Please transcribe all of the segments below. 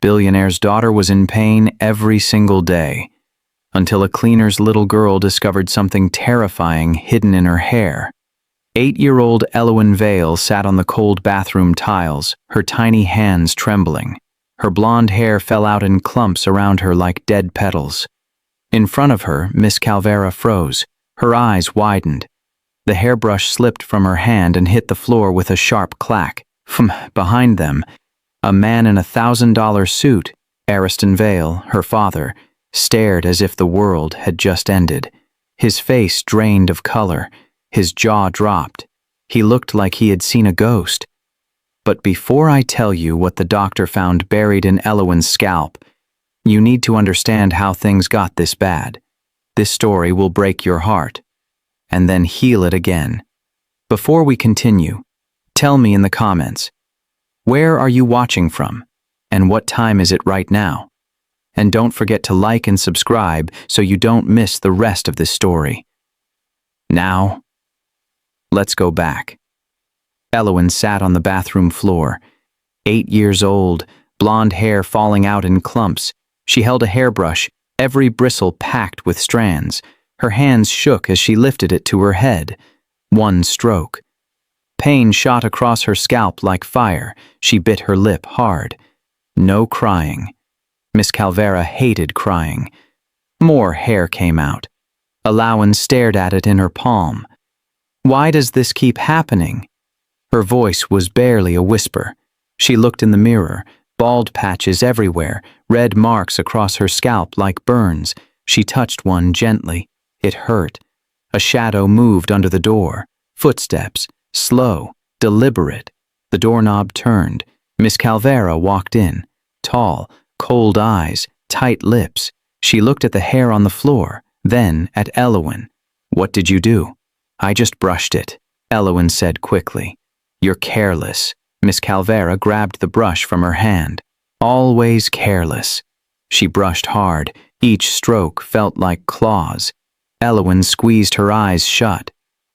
Billionaire's daughter was in pain every single day, until a cleaner's little girl discovered something terrifying hidden in her hair. 8-year-old Elowen Vale sat on the cold bathroom tiles, her tiny hands trembling. Her blonde hair fell out in clumps around her like dead petals. In front of her, Miss Calvera froze. Her eyes widened. The hairbrush slipped from her hand and hit the floor with a sharp clack. From behind them, a man in a $1,000 suit, Ariston Vale, her father, stared as if the world had just ended. His face drained of color. His jaw dropped. He looked like he had seen a ghost. But before I tell you what the doctor found buried in Elowen's scalp, you need to understand how things got this bad. This story will break your heart, and then heal it again. Before we continue, tell me in the comments, where are you watching from, and what time is it right now? And don't forget to like and subscribe so you don't miss the rest of this story. Now, let's go back. Elowen sat on the bathroom floor. 8 years old, blonde hair falling out in clumps. She held a hairbrush, every bristle packed with strands. Her hands shook as she lifted it to her head. One stroke. Pain shot across her scalp like fire. She bit her lip hard. No crying. Miss Calvera hated crying. More hair came out. Elowen stared at it in her palm. Why does this keep happening? Her voice was barely a whisper. She looked in the mirror, bald patches everywhere, red marks across her scalp like burns. She touched one gently. It hurt. A shadow moved under the door. Footsteps, slow, deliberate. The doorknob turned. Miss Calvera walked in. Tall, cold eyes, tight lips. She looked at the hair on the floor, then at Elowen. What did you do? I just brushed it, Elowen said quickly. You're careless. Miss Calvera grabbed the brush from her hand. Always careless. She brushed hard. Each stroke felt like claws. Elowen squeezed her eyes shut.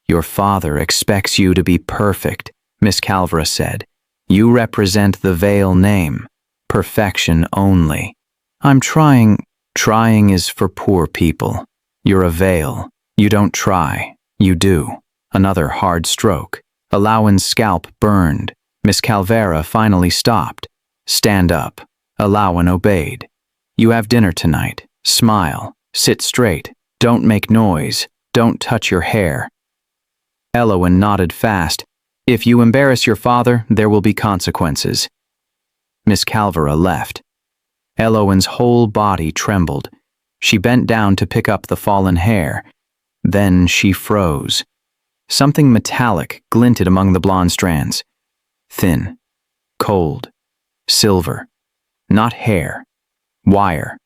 Your father expects you to be perfect, Miss Calvera said. You represent the Vale name. Perfection only. I'm trying. Trying is for poor people. You're a Vale. You don't try. You do. Another hard stroke. Elowen's scalp burned. Miss Calvera finally stopped. Stand up. Elowen obeyed. You have dinner tonight. Smile. Sit straight. Don't make noise. Don't touch your hair. Elowen nodded fast. If you embarrass your father, there will be consequences. Miss Calvera left. Elowen's whole body trembled. She bent down to pick up the fallen hair. Then she froze. Something metallic glinted among the blonde strands. Thin, cold, silver. Not hair. Wire.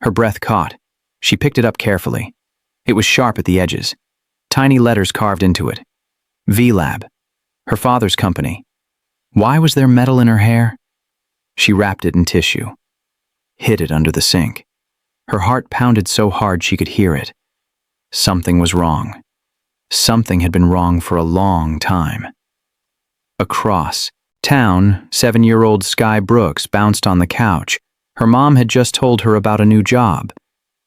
Her breath caught. She picked it up carefully. It was sharp at the edges. Tiny letters carved into it. V-Lab. Her father's company. Why was there metal in her hair? She wrapped it in tissue. Hid it under the sink. Her heart pounded so hard she could hear it. Something was wrong. Something had been wrong for a long time. Across town, 7-year-old Sky Brooks bounced on the couch. Her mom had just told her about a new job.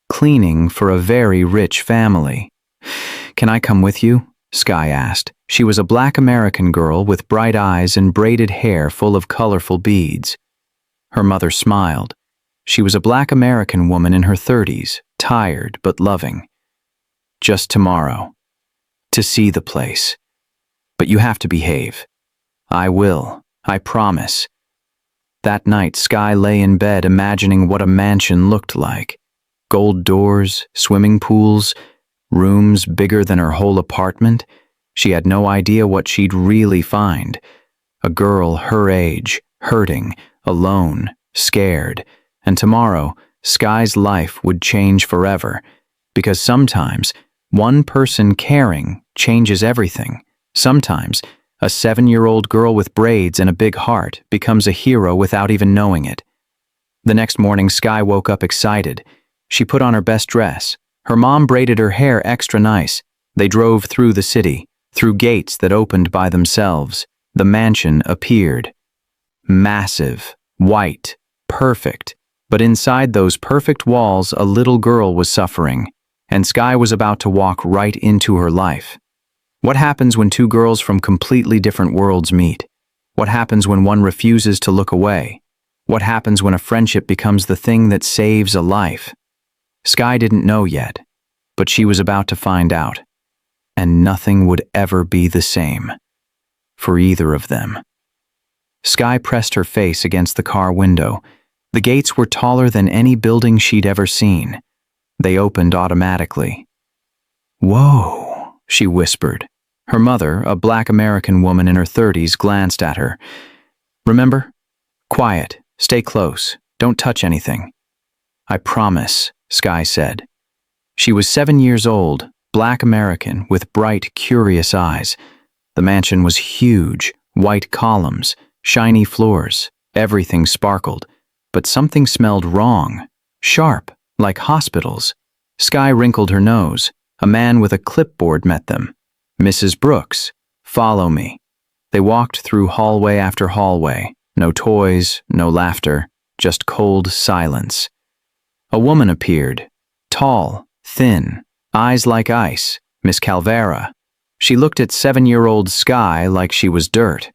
Cleaning for a very rich family. Can I come with you? Sky asked. She was a black American girl with bright eyes and braided hair full of colorful beads. Her mother smiled. She was a black American woman in her 30s, tired but loving. Just tomorrow. To see the place. But you have to behave. I will. I promise. That night, Sky lay in bed imagining what a mansion looked like. Gold doors, swimming pools, rooms bigger than her whole apartment. She had no idea what she'd really find. A girl her age, hurting, alone, scared. And tomorrow, Sky's life would change forever. Because sometimes, one person caring changes everything. Sometimes, a 7-year-old girl with braids and a big heart becomes a hero without even knowing it. The next morning, Sky woke up excited. She put on her best dress. Her mom braided her hair extra nice. They drove through the city, through gates that opened by themselves. The mansion appeared. Massive, white, perfect. But inside those perfect walls, a little girl was suffering, and Sky was about to walk right into her life. What happens when two girls from completely different worlds meet? What happens when one refuses to look away? What happens when a friendship becomes the thing that saves a life? Sky didn't know yet, but she was about to find out. And nothing would ever be the same for either of them. Sky pressed her face against the car window. The gates were taller than any building she'd ever seen. They opened automatically. "Whoa," she whispered. Her mother, a black American woman in her 30s, glanced at her. "Remember? Quiet, stay close, don't touch anything." "I promise," Sky said. She was 7 years old, black American, with bright, curious eyes. The mansion was huge, white columns, shiny floors, everything sparkled. But something smelled wrong, sharp, like hospitals. Sky wrinkled her nose. A man with a clipboard met them. "Mrs. Brooks, follow me." They walked through hallway after hallway. No toys, no laughter, just cold silence. A woman appeared, tall, thin, eyes like ice, Miss Calvera. She looked at 7-year-old Sky like she was dirt.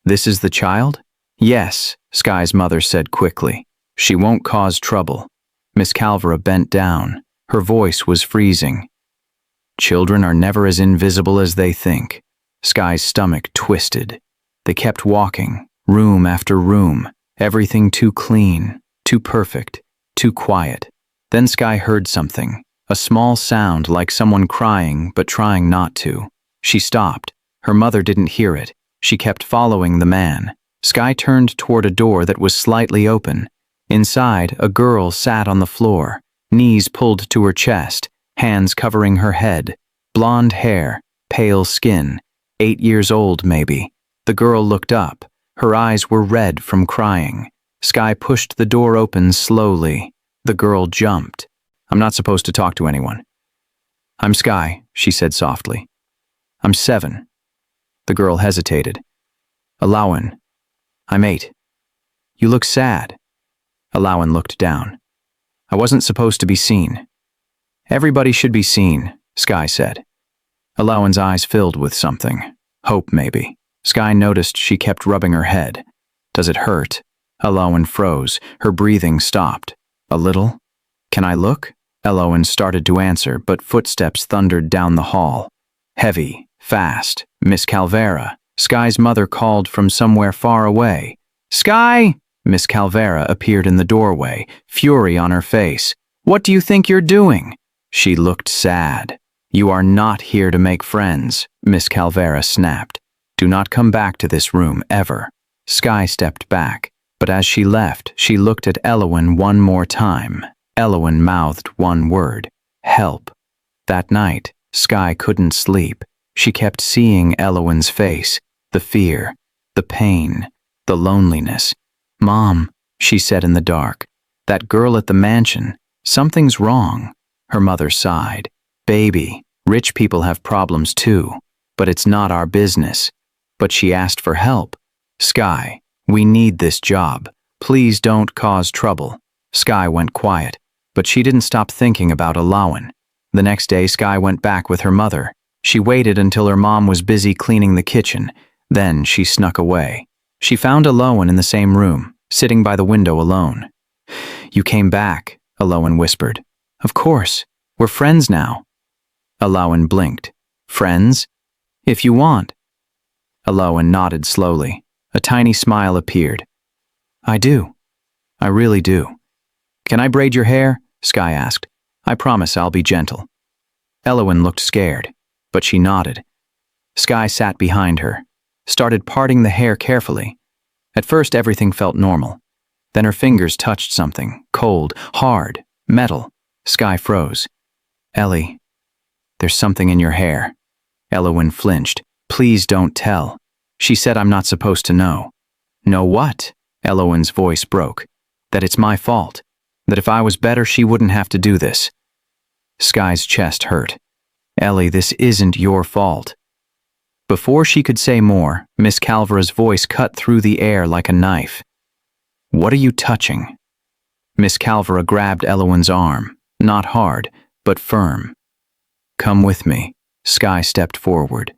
"This is the child?" "Yes," Sky's mother said quickly. "She won't cause trouble." Miss Calvera bent down. Her voice was freezing. "Children are never as invisible as they think." Sky's stomach twisted. They kept walking, room after room, everything too clean, too perfect, too quiet. Then Sky heard something, a small sound like someone crying but trying not to. She stopped. Her mother didn't hear it. She kept following the man. Sky turned toward a door that was slightly open. Inside, a girl sat on the floor, knees pulled to her chest, hands covering her head, blonde hair, pale skin, 8 years old maybe. The girl looked up. Her eyes were red from crying. Sky pushed the door open slowly. The girl jumped. "I'm not supposed to talk to anyone." "I'm Sky," she said softly. "I'm 7. The girl hesitated. "Alawan. I'm 8. You look sad." Alawan looked down. "I wasn't supposed to be seen." "Everybody should be seen," Sky said. Alawan's eyes filled with something. Hope, maybe. Sky noticed she kept rubbing her head. "Does it hurt?" Alawan froze. Her breathing stopped. "A little?" "Can I look?" Alawan started to answer, but footsteps thundered down the hall. Heavy, fast. "Miss Calvera." Sky's mother called from somewhere far away. "Sky!" Miss Calvera appeared in the doorway, fury on her face. "What do you think you're doing?" She looked sad. "You are not here to make friends," Miss Calvera snapped. "Do not come back to this room, ever." Sky stepped back, but as she left, she looked at Alawan one more time. Alawan mouthed one word: "Help." That night, Sky couldn't sleep. She kept seeing Alawan's face, the fear, the pain, the loneliness. "Mom," she said in the dark, "that girl at the mansion, something's wrong." Her mother sighed. "Baby, rich people have problems too, but it's not our business." But she asked for help. "Sky, we need this job. Please don't cause trouble." Sky went quiet, but she didn't stop thinking about Alawan. The next day, Sky went back with her mother. She waited until her mom was busy cleaning the kitchen. Then she snuck away. She found Alawan in the same room, sitting by the window alone. "You came back," Alawan whispered. "Of course. We're friends now." Alawan blinked. "Friends? If you want." Alawan nodded slowly. A tiny smile appeared. "I do. I really do." "Can I braid your hair?" Sky asked. "I promise I'll be gentle." Alawan looked scared, but she nodded. Sky sat behind her, started parting the hair carefully. At first, everything felt normal. Then her fingers touched something, cold, hard, metal. Sky froze. "Ellie, there's something in your hair." Alawan flinched. "Please don't tell." She said, "I'm not supposed to know." "Know what?" Alawan's voice broke. "That it's my fault. That if I was better, she wouldn't have to do this." Sky's chest hurt. "Ellie, this isn't your fault." Before she could say more, Miss Calvera's voice cut through the air like a knife. What are you touching? Miss Calvera grabbed Elowen's arm, not hard, but firm. Come with me. Sky stepped forward.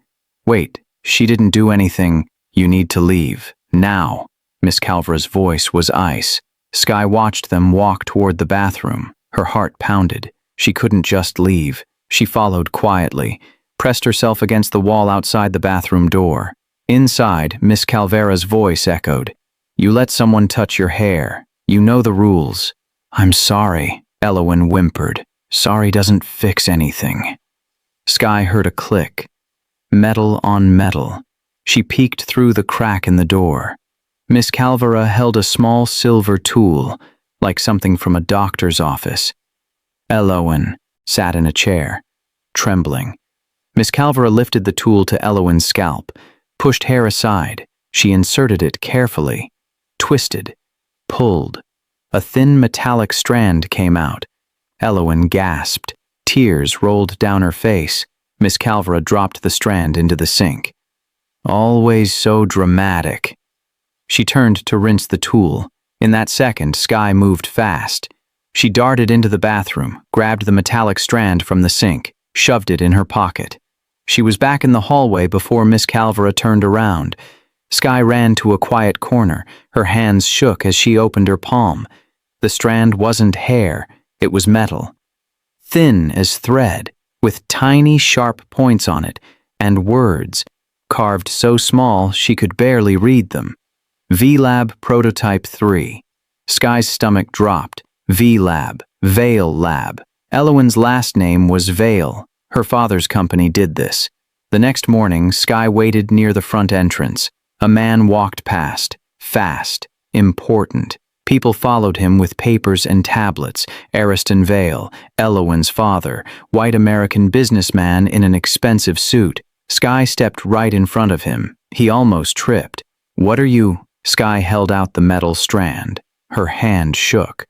Wait, she didn't do anything. You need to leave. Now. Miss Calvera's voice was ice. Sky watched them walk toward the bathroom. Her heart pounded. She couldn't just leave. She followed quietly, pressed herself against the wall outside the bathroom door. Inside, Miss Calvera's voice echoed. You let someone touch your hair. You know the rules. I'm sorry, Elowen whimpered. Sorry doesn't fix anything. Sky heard a click. Metal on metal. She peeked through the crack in the door. Miss Calvera held a small silver tool, like something from a doctor's office. Elowen sat in a chair, trembling. Miss Calvera lifted the tool to Elowen's scalp, pushed hair aside. She inserted it carefully, twisted, pulled. A thin metallic strand came out. Elowen gasped. Tears rolled down her face. Miss Calvera dropped the strand into the sink. Always so dramatic. She turned to rinse the tool. In that second, Sky moved fast. She darted into the bathroom, grabbed the metallic strand from the sink, shoved it in her pocket. She was back in the hallway before Miss Calvera turned around. Sky ran to a quiet corner. Her hands shook as she opened her palm. The strand wasn't hair, it was metal. Thin as thread, with tiny sharp points on it, and words, carved so small she could barely read them. V-Lab Prototype 3. Sky's stomach dropped. V-Lab, Vale Lab. Elowen's last name was Vale. Her father's company did this. The next morning, Sky waited near the front entrance. A man walked past, fast, important. People followed him with papers and tablets. Ariston Vale, Elowen's father, white American businessman in an expensive suit. Sky stepped right in front of him. He almost tripped. What are you? Sky held out the metal strand. Her hand shook.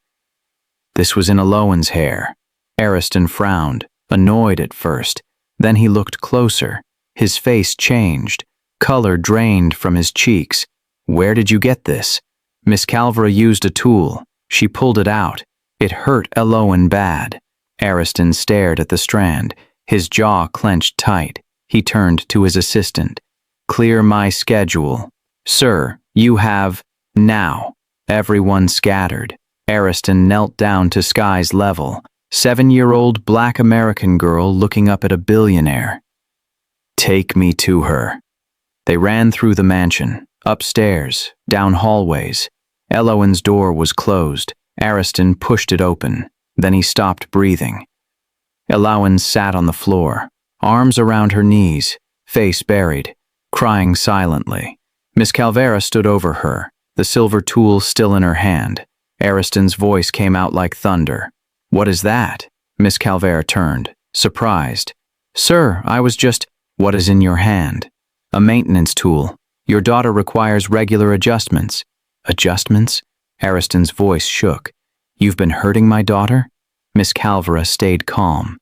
This was in Elowen's hair. Ariston frowned, annoyed at first. Then he looked closer. His face changed. Color drained from his cheeks. Where did you get this? Miss Calvera used a tool. She pulled it out. It hurt Elowen bad. Ariston stared at the strand. His jaw clenched tight. He turned to his assistant. Clear my schedule. Sir, you have, now. Everyone scattered. Ariston knelt down to Sky's level. 7-year-old black American girl looking up at a billionaire. Take me to her. They ran through the mansion, upstairs, down hallways. Elowen's door was closed. Ariston pushed it open. Then he stopped breathing. Elowen sat on the floor, arms around her knees, face buried, crying silently. Miss Calvera stood over her, the silver tool still in her hand. Ariston's voice came out like thunder. What is that? Miss Calvera turned, surprised. Sir, I was just... What is in your hand? A maintenance tool. Your daughter requires regular adjustments. Adjustments? Ariston's voice shook. You've been hurting my daughter? Miss Calvera stayed calm.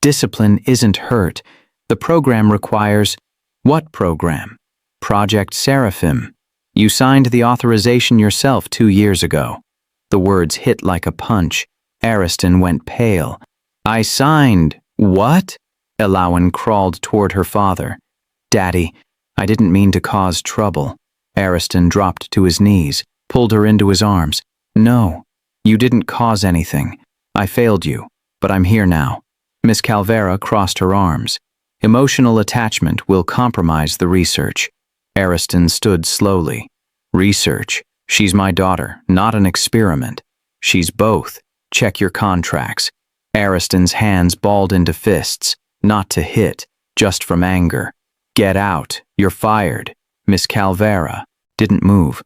Discipline isn't hurt. The program requires... What program? Project Seraphim. You signed the authorization yourself 2 years ago. The words hit like a punch. Ariston went pale. I signed. What? Elowen crawled toward her father. Daddy, I didn't mean to cause trouble. Ariston dropped to his knees, pulled her into his arms. No, you didn't cause anything. I failed you, but I'm here now. Miss Calvera crossed her arms. Emotional attachment will compromise the research. Ariston stood slowly. Research. She's my daughter, not an experiment. She's both. Check your contracts. Ariston's hands balled into fists, not to hit, just from anger. Get out. You're fired. Miss Calvera didn't move.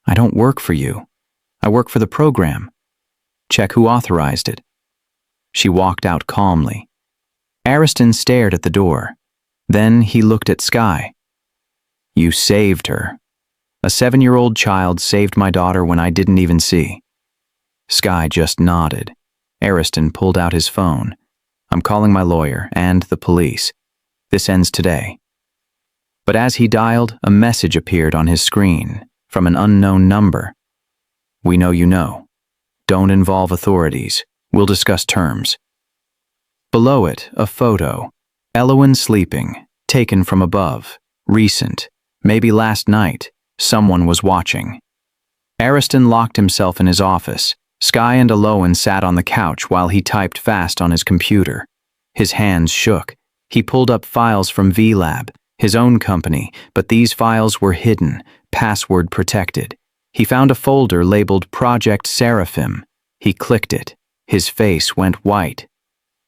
I don't work for you. I work for the program. Check who authorized it. She walked out calmly. Ariston stared at the door. Then he looked at Sky. You saved her. A 7-year-old child saved my daughter when I didn't even see. Sky just nodded. Ariston pulled out his phone. I'm calling my lawyer and the police. This ends today. But as he dialed, a message appeared on his screen from an unknown number. We know you know. Don't involve authorities. We'll discuss terms. Below it, a photo. Elowen sleeping, taken from above. Recent. Maybe last night. Someone was watching. Ariston locked himself in his office. Sky and Elowen sat on the couch while he typed fast on his computer. His hands shook. He pulled up files from VLab, his own company, but these files were hidden, password protected. He found a folder labeled Project Seraphim. He clicked it. His face went white.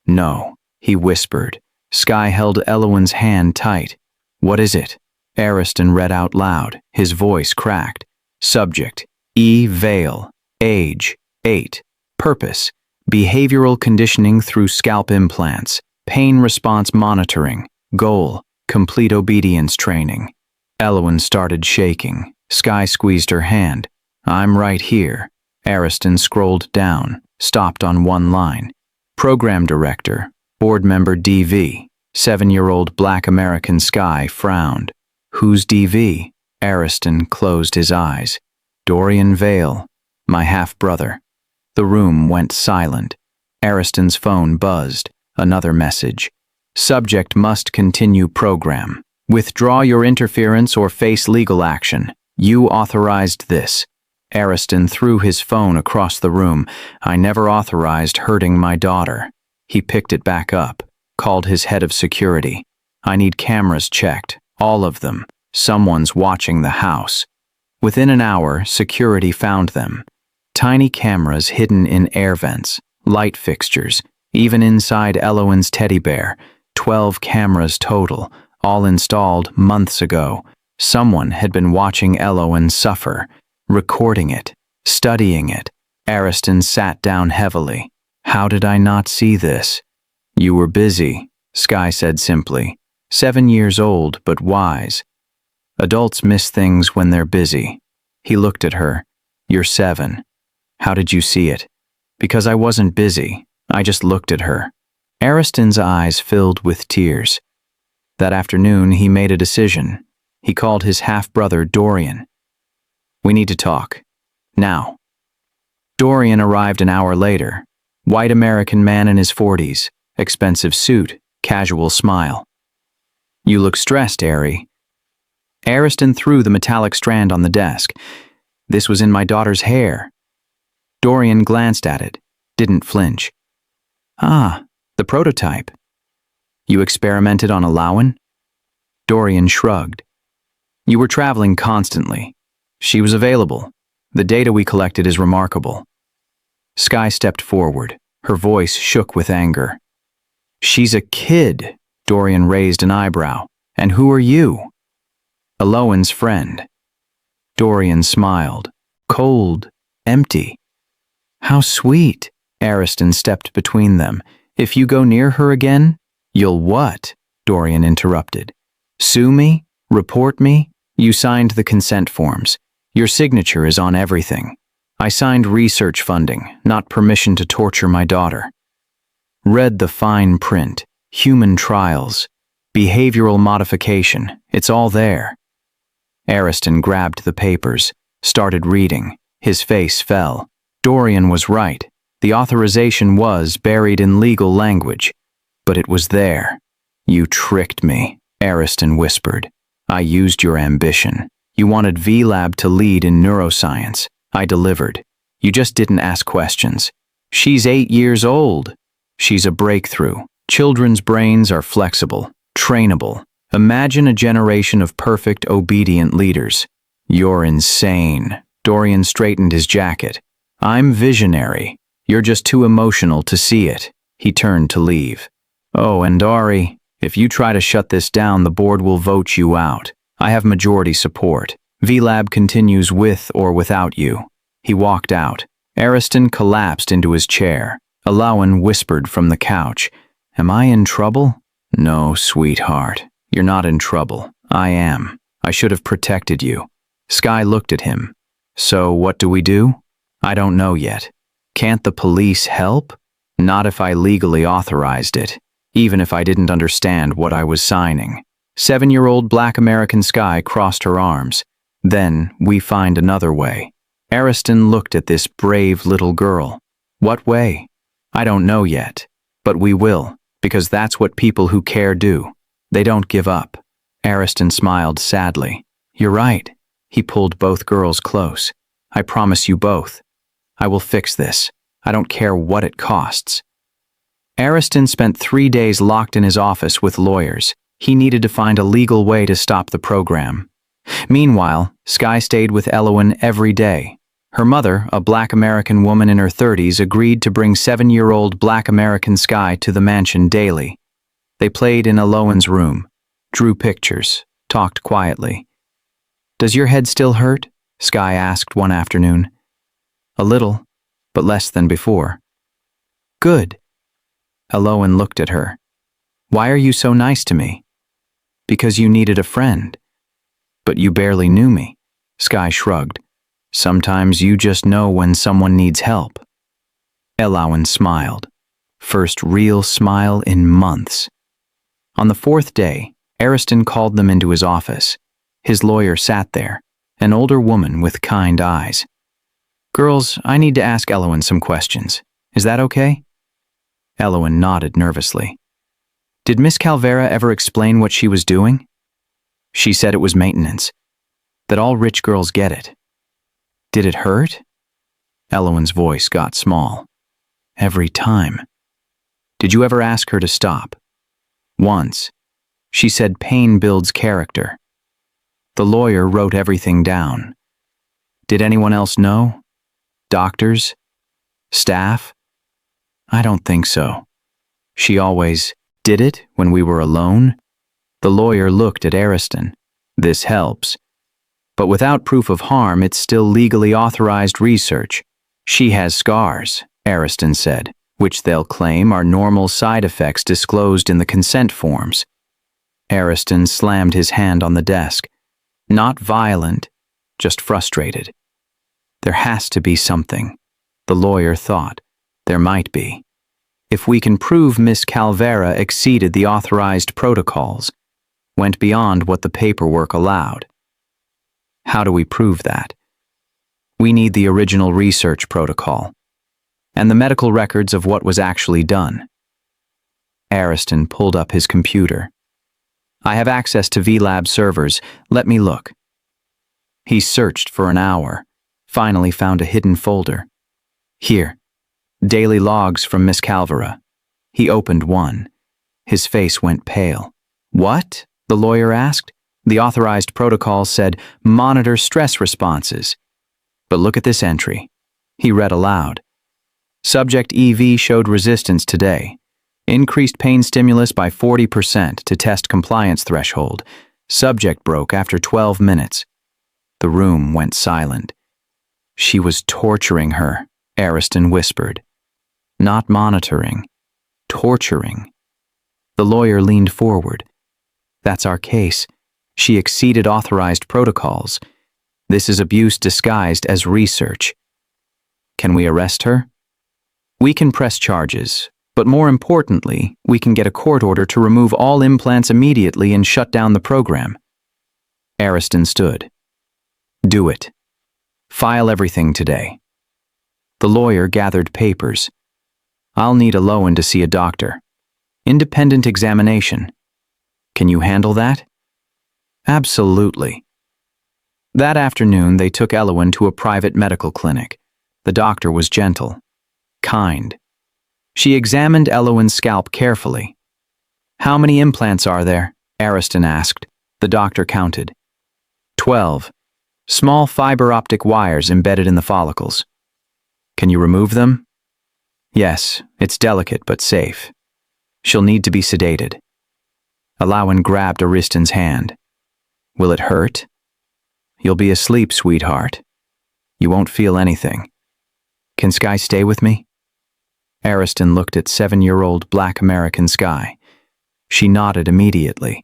No, he whispered. Sky held Elowen's hand tight. What is it? Ariston read out loud. His voice cracked. Subject, E. Vale. Age, 8. Purpose, behavioral conditioning through scalp implants. Pain response monitoring. Goal, complete obedience training. Elowen started shaking. Sky squeezed her hand. I'm right here. Ariston scrolled down, stopped on one line. Program Director, Board Member DV. 7-year-old Black American Sky frowned. Who's DV? Ariston closed his eyes. Dorian Vale, my half-brother. The room went silent. Ariston's phone buzzed. Another message. Subject must continue program. Withdraw your interference or face legal action. You authorized this. Ariston threw his phone across the room. I never authorized hurting my daughter. He picked it back up, called his head of security. I need cameras checked, all of them. Someone's watching the house. Within an hour, security found them. Tiny cameras hidden in air vents, light fixtures, even inside Elowen's teddy bear. 12 cameras total, all installed months ago. Someone had been watching Elowen suffer, recording it, studying it. Ariston sat down heavily. How did I not see this? You were busy, Sky said simply. 7 years old, but wise. Adults miss things when they're busy. He looked at her. You're 7. How did you see it? Because I wasn't busy. I just looked at her. Ariston's eyes filled with tears. That afternoon, he made a decision. He called his half-brother Dorian. We need to talk. Now. Dorian arrived an hour later. White American man in his 40s. Expensive suit. Casual smile. You look stressed, Ari. Ariston threw the metallic strand on the desk. This was in my daughter's hair. Dorian glanced at it. Didn't flinch. Ah, the prototype. You experimented on Elowen? Dorian shrugged. You were traveling constantly. She was available. The data we collected is remarkable. Sky stepped forward. Her voice shook with anger. She's a kid. Dorian raised an eyebrow. And who are you? Elowen's friend. Dorian smiled. Cold. Empty. How sweet. Ariston stepped between them. If you go near her again, you'll what? Dorian interrupted. Sue me? Report me? You signed the consent forms. Your signature is on everything. I signed research funding, not permission to torture my daughter. Read the fine print. Human trials. Behavioral modification. It's all there. Ariston grabbed the papers, started reading. His face fell. Dorian was right. The authorization was buried in legal language, but it was there. You tricked me, Ariston whispered. I used your ambition. You wanted VLab to lead in neuroscience. I delivered. You just didn't ask questions. She's 8 years old. She's a breakthrough. Children's brains are flexible, trainable. Imagine a generation of perfect, obedient leaders. You're insane. Dorian straightened his jacket. I'm visionary. You're just too emotional to see it. He turned to leave. Oh, and Ari, if you try to shut this down, the board will vote you out. I have majority support. VLab continues with or without you. He walked out. Ariston collapsed into his chair. Elowen whispered from the couch. Am I in trouble? No, sweetheart. You're not in trouble. I am. I should have protected you. Sky looked at him. So what do we do? I don't know yet. Can't the police help? Not if I legally authorized it, even if I didn't understand what I was signing. 7-year-old Black American Sky crossed her arms. Then we find another way. Ariston looked at this brave little girl. What way? I don't know yet, but we will, because that's what people who care do. They don't give up. Ariston smiled sadly. You're right. He pulled both girls close. I promise you both. I will fix this. I don't care what it costs. Ariston spent 3 days locked in his office with lawyers. He needed to find a legal way to stop the program. Meanwhile, Skye stayed with Elowen every day. Her mother, a Black American woman in her 30s, agreed to bring 7-year-old Black American Skye to the mansion daily. They played in Elowen's room, drew pictures, talked quietly. Does your head still hurt? Skye asked one afternoon. A little, but less than before. Good. Elowen looked at her. Why are you so nice to me? Because you needed a friend. But you barely knew me. Skye shrugged. Sometimes you just know when someone needs help. Elowen smiled. First real smile in months. On the 4th day, Ariston called them into his office. His lawyer sat there, an older woman with kind eyes. Girls, I need to ask Elowen some questions. Is that okay? Elowen nodded nervously. Did Miss Calvera ever explain what she was doing? She said it was maintenance, that all rich girls get it. Did it hurt? Elowen's voice got small. Every time. Did you ever ask her to stop? Once. She said pain builds character. The lawyer wrote everything down. Did anyone else know? Doctors? Staff? I don't think so. She always did it when we were alone. The lawyer looked at Ariston. This helps. But without proof of harm, it's still legally authorized research. She has scars, Ariston said, which they'll claim are normal side effects disclosed in the consent forms. Ariston slammed his hand on the desk. Not violent, just frustrated. There has to be something. The lawyer thought. There might be. If we can prove Miss Calvera exceeded the authorized protocols, went beyond what the paperwork allowed. How do we prove that? We need the original research protocol and the medical records of what was actually done. Ariston pulled up his computer. I have access to VLab servers. Let me look. He searched for an hour, finally found a hidden folder. Here, daily logs from Miss Calvera. He opened one. His face went pale. What? The lawyer asked. The authorized protocol said, monitor stress responses. But look at this entry. He read aloud. Subject EV showed resistance today. Increased pain stimulus by 40% to test compliance threshold. Subject broke after 12 minutes. The room went silent. She was torturing her, Ariston whispered. Not monitoring. Torturing. The lawyer leaned forward. That's our case. She exceeded authorized protocols. This is abuse disguised as research. Can we arrest her? We can press charges, but more importantly, we can get a court order to remove all implants immediately and shut down the program. Ariston stood. Do it. File everything today. The lawyer gathered papers. I'll need Elowen to see a doctor. Independent examination. Can you handle that? Absolutely. That afternoon, they took Elowen to a private medical clinic. The doctor was gentle, kind. She examined Elowen's scalp carefully. How many implants are there? Ariston asked. The doctor counted. 12. Small fiber optic wires embedded in the follicles. Can you remove them? Yes, it's delicate but safe. She'll need to be sedated. Elowen grabbed Ariston's hand. Will it hurt? You'll be asleep, sweetheart. You won't feel anything. Can Skye stay with me? Ariston looked at 7-year-old Black American Skye. She nodded immediately.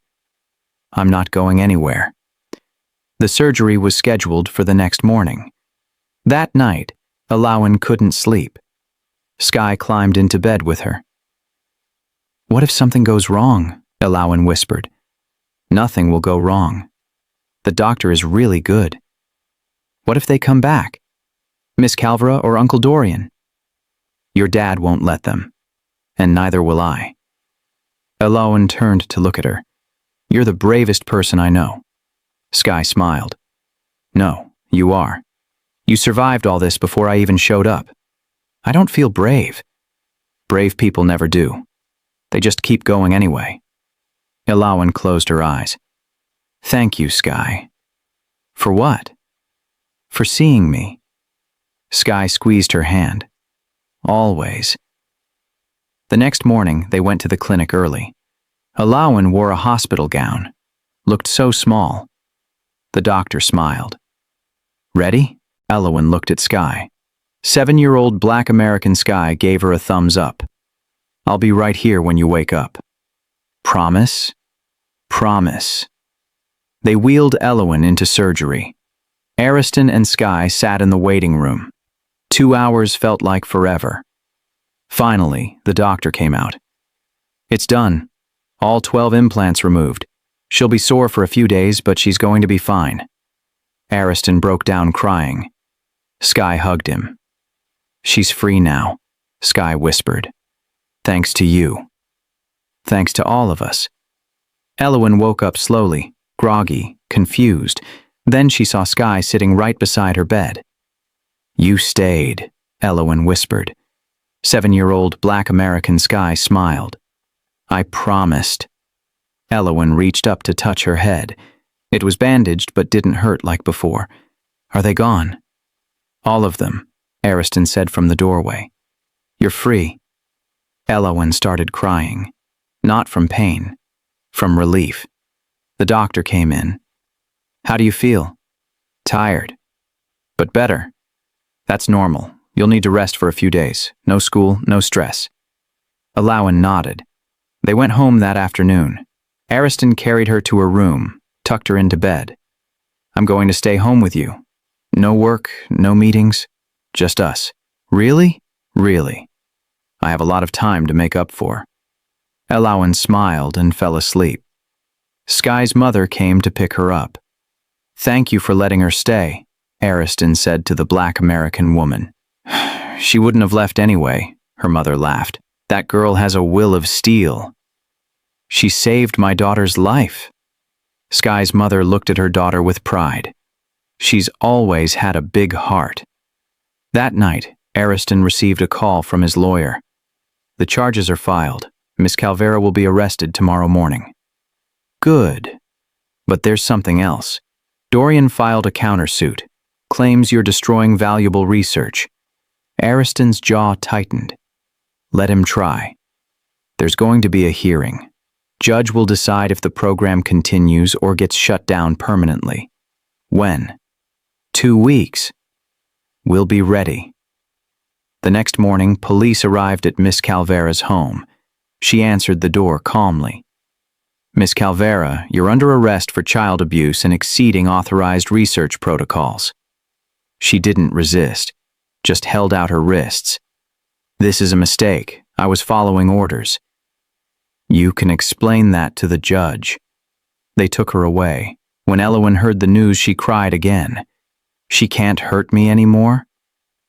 I'm not going anywhere. The surgery was scheduled for the next morning. That night, Elowen couldn't sleep. Skye climbed into bed with her. What if something goes wrong? Elowen whispered. Nothing will go wrong. The doctor is really good. What if they come back? Miss Calvera or Uncle Dorian? Your dad won't let them, and neither will I. Elowen turned to look at her. You're the bravest person I know. Sky smiled. No, you are. You survived all this before I even showed up. I don't feel brave. Brave people never do. They just keep going anyway. Elowen closed her eyes. Thank you, Sky. For what? For seeing me. Sky squeezed her hand. Always. The next morning, they went to the clinic early. Elowen wore a hospital gown. Looked so small. The doctor smiled. Ready? Elowen looked at Sky. 7-year-old Black American Sky gave her a thumbs up. I'll be right here when you wake up. Promise? Promise. They wheeled Elowen into surgery. Ariston and Sky sat in the waiting room. 2 hours felt like forever. Finally, the doctor came out. It's done. All 12 implants removed. She'll be sore for a few days, but she's going to be fine. Ariston broke down crying. Sky hugged him. She's free now, Sky whispered. Thanks to you. Thanks to all of us. Elowen woke up slowly, groggy, confused. Then she saw Sky sitting right beside her bed. You stayed, Elowen whispered. 7-year-old Black American Sky smiled. I promised. Elowen reached up to touch her head. It was bandaged but didn't hurt like before. Are they gone? All of them, Ariston said from the doorway. You're free. Elowen started crying. Not from pain, from relief. The doctor came in. How do you feel? Tired. But better. That's normal. You'll need to rest for a few days. No school, no stress. Elowen nodded. They went home that afternoon. Ariston carried her to her room, tucked her into bed. I'm going to stay home with you. No work, no meetings, just us. Really? Really. I have a lot of time to make up for. Elowen smiled and fell asleep. Sky's mother came to pick her up. Thank you for letting her stay, Ariston said to the Black American woman. She wouldn't have left anyway, her mother laughed. That girl has a will of steel. She saved my daughter's life. Sky's mother looked at her daughter with pride. She's always had a big heart. That night, Ariston received a call from his lawyer. The charges are filed. Miss Calvera will be arrested tomorrow morning. Good. But there's something else. Dorian filed a countersuit. Claims you're destroying valuable research. Ariston's jaw tightened. Let him try. There's going to be a hearing. Judge will decide if the program continues or gets shut down permanently. When? 2 weeks. We'll be ready. The next morning, police arrived at Miss Calvera's home. She answered the door calmly. Miss Calvera, you're under arrest for child abuse and exceeding authorized research protocols. She didn't resist, just held out her wrists. This is a mistake. I was following orders. You can explain that to the judge. They took her away. When Elowen heard the news, she cried again. She can't hurt me anymore?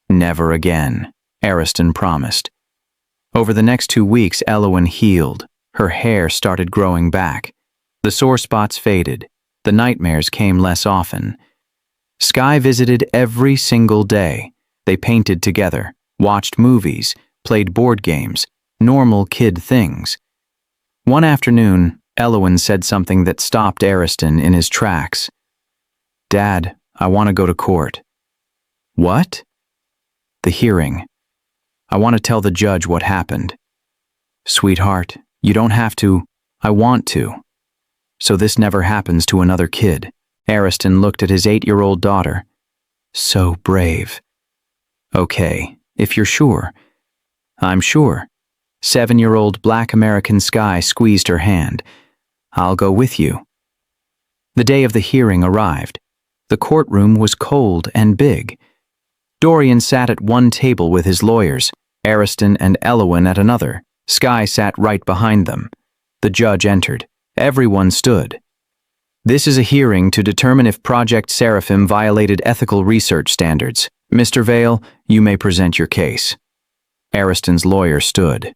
Never again, Ariston promised. Over the next 2 weeks, Elowen healed. Her hair started growing back. The sore spots faded. The nightmares came less often. Sky visited every single day. They painted together, watched movies, played board games, normal kid things. One afternoon, Elowen said something that stopped Ariston in his tracks. Dad, I want to go to court. What? The hearing. I want to tell the judge what happened. Sweetheart, you don't have to. I want to. So this never happens to another kid. Ariston looked at his 8-year-old daughter. So brave. Okay, if you're sure. I'm sure. 7-year-old Black American Sky squeezed her hand. I'll go with you. The day of the hearing arrived. The courtroom was cold and big. Dorian sat at one table with his lawyers, Ariston and Elowen at another. Sky sat right behind them. The judge entered. Everyone stood. This is a hearing to determine if Project Seraphim violated ethical research standards, Mr. Vale, you may present your case. Ariston's lawyer stood.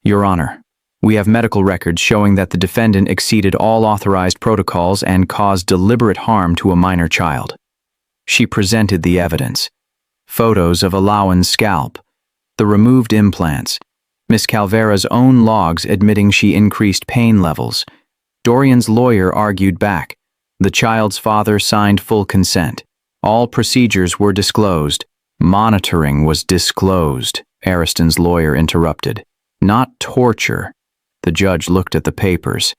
Your Honor, we have medical records showing that the defendant exceeded all authorized protocols and caused deliberate harm to a minor child. She presented the evidence. Photos of Alawan's scalp, the removed implants, Miss Calvera's own logs admitting she increased pain levels. Dorian's lawyer argued back. The child's father signed full consent. All procedures were disclosed. Monitoring was disclosed, Ariston's lawyer interrupted. Not torture. The judge looked at the papers.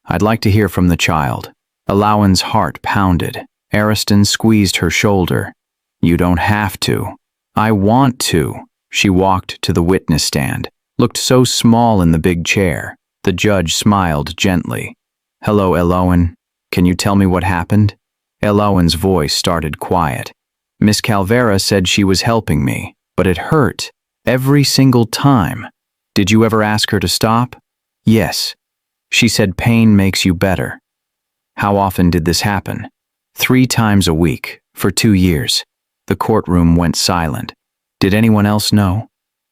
I'd like to hear from the child. Alawan's heart pounded. Ariston squeezed her shoulder. You don't have to. I want to. She walked to the witness stand, looked so small in the big chair. The judge smiled gently. Hello, Alawan. Can you tell me what happened? Alawan's voice started quiet. Miss Calvera said she was helping me, but it hurt. Every single time. Did you ever ask her to stop? Yes. She said pain makes you better. How often did this happen? 3 times a week, for 2 years. The courtroom went silent. Did anyone else know?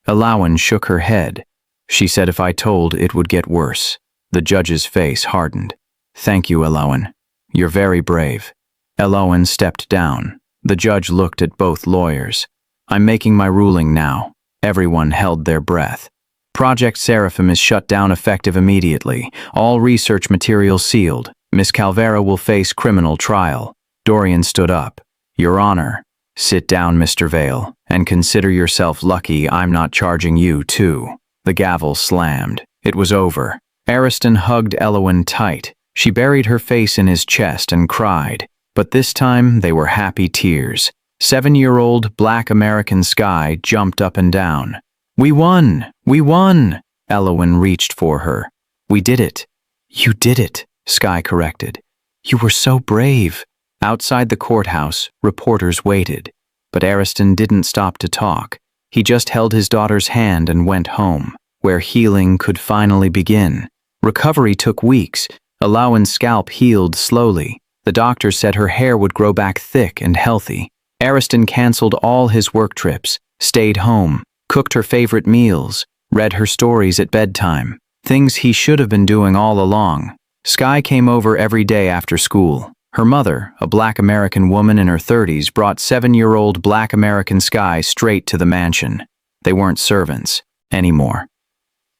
Alawan shook her head. She said if I told, it would get worse. The judge's face hardened. Thank you, Alawan. You're very brave. Alawan stepped down. The judge looked at both lawyers. I'm making my ruling now. Everyone held their breath. Project Seraphim is shut down effective immediately. All research material sealed. Miss Calvera will face criminal trial. Dorian stood up. Your Honor. Sit down, Mr. Vale, and consider yourself lucky I'm not charging you, too. The gavel slammed. It was over. Ariston hugged Alawan tight. She buried her face in his chest and cried. But this time they were happy tears. 7-year-old Black American Sky jumped up and down. We won! We won! Alawan reached for her. We did it. You did it, Sky corrected. You were so brave. Outside the courthouse, reporters waited. But Ariston didn't stop to talk. He just held his daughter's hand and went home, where healing could finally begin. Recovery took weeks. Alawan's scalp healed slowly. The doctor said her hair would grow back thick and healthy. Ariston canceled all his work trips, stayed home, cooked her favorite meals, read her stories at bedtime. Things he should have been doing all along. Sky came over every day after school. Her mother, a Black American woman in her 30s, brought 7-year-old Black American Sky straight to the mansion. They weren't servants anymore.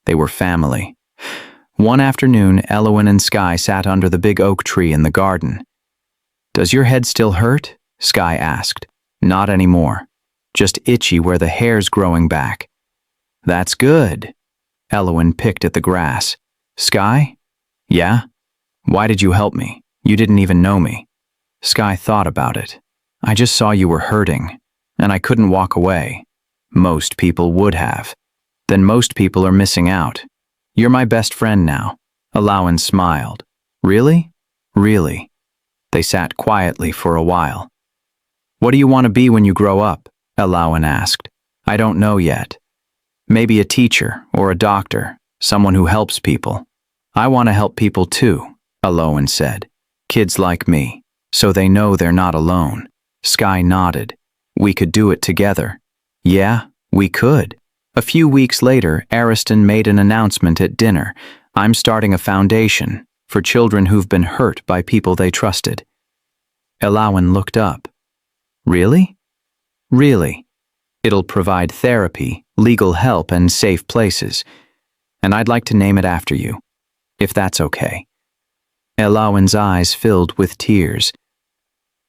They were family. One afternoon, Alawan and Sky sat under the big oak tree in the garden. Does your head still hurt? Sky asked. Not anymore. Just itchy where the hair's growing back. That's good. Alawan picked at the grass. Sky? Yeah? Why did you help me? You didn't even know me. Sky thought about it. I just saw you were hurting, and I couldn't walk away. Most people would have. Then most people are missing out. You're my best friend now. Alawan smiled. Really? Really. They sat quietly for a while. What do you want to be when you grow up? Alawan asked. I don't know yet. Maybe a teacher or a doctor, someone who helps people. I want to help people too, Alawan said. Kids like me, so they know they're not alone. Sky nodded. We could do it together. Yeah, we could. A few weeks later, Ariston made an announcement at dinner. I'm starting a foundation for children who've been hurt by people they trusted. Alawan looked up. Really? Really. It'll provide therapy, legal help, and safe places. And I'd like to name it after you, if that's okay. Alawan's eyes filled with tears.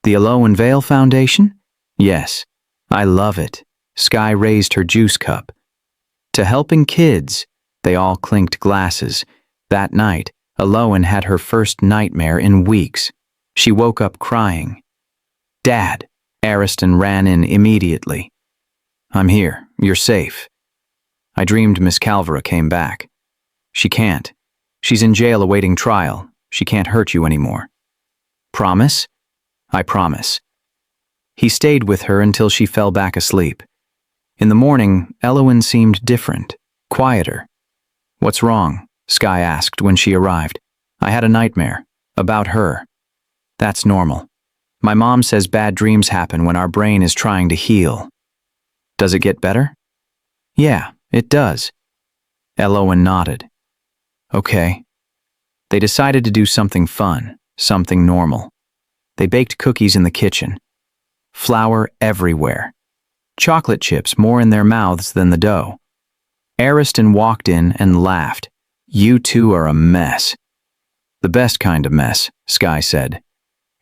The Alawan Vale Foundation? Yes. I love it. Sky raised her juice cup. To helping kids. They all clinked glasses. That night, Alawan had her first nightmare in weeks. She woke up crying. Dad! Ariston ran in immediately. I'm here. You're safe. I dreamed Miss Calvera came back. She can't. She's in jail awaiting trial. She can't hurt you anymore. Promise? I promise. He stayed with her until she fell back asleep. In the morning, Alawan seemed different, quieter. What's wrong? Sky asked when she arrived. I had a nightmare. About her. That's normal. My mom says bad dreams happen when our brain is trying to heal. Does it get better? Yeah, it does. Elowen nodded. Okay. They decided to do something fun, something normal. They baked cookies in the kitchen. Flour everywhere. Chocolate chips more in their mouths than the dough. Ariston walked in and laughed. You two are a mess. The best kind of mess, Sky said.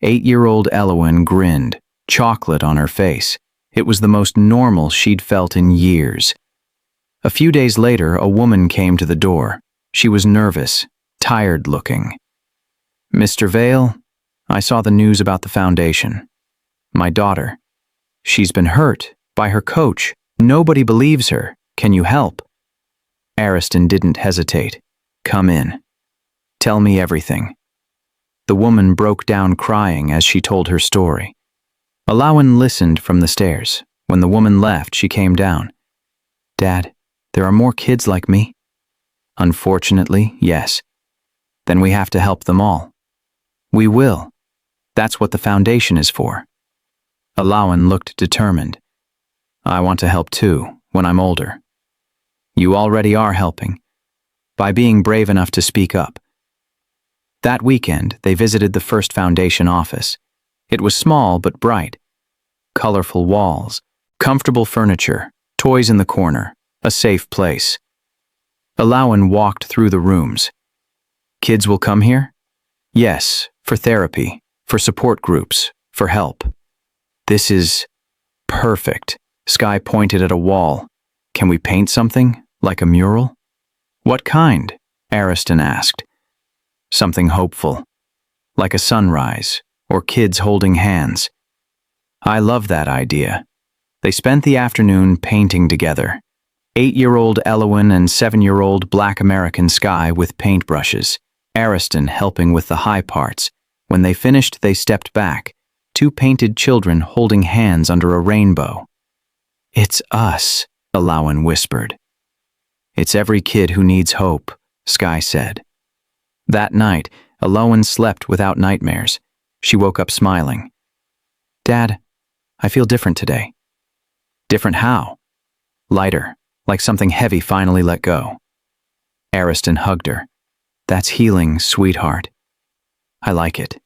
8-year-old Elowen grinned, chocolate on her face. It was the most normal she'd felt in years. A few days later, a woman came to the door. She was nervous, tired-looking. Mr. Vale, I saw the news about the foundation. My daughter. She's been hurt by her coach. Nobody believes her. Can you help? Ariston didn't hesitate. Come in. Tell me everything. The woman broke down crying as she told her story. Elowen listened from the stairs. When the woman left, she came down. Dad, there are more kids like me? Unfortunately, yes. Then we have to help them all. We will. That's what the foundation is for. Elowen looked determined. I want to help too, when I'm older. You already are helping, by being brave enough to speak up. That weekend, they visited the First Foundation office. It was small but bright. Colorful walls, comfortable furniture, toys in the corner, a safe place. Elowen walked through the rooms. Kids will come here? Yes, for therapy, for support groups, for help. This is perfect. Sky pointed at a wall. Can we paint something, like a mural? What kind? Ariston asked. Something hopeful, like a sunrise, or kids holding hands. I love that idea. They spent the afternoon painting together. 8-year-old Elowen and 7-year-old Black American Sky with paintbrushes, Ariston helping with the high parts. When they finished, they stepped back, 2 painted children holding hands under a rainbow. It's us, Elowen whispered. It's every kid who needs hope, Sky said. That night, Elowen slept without nightmares. She woke up smiling. Dad, I feel different today. Different how? Lighter, like something heavy finally let go. Ariston hugged her. That's healing, sweetheart. I like it.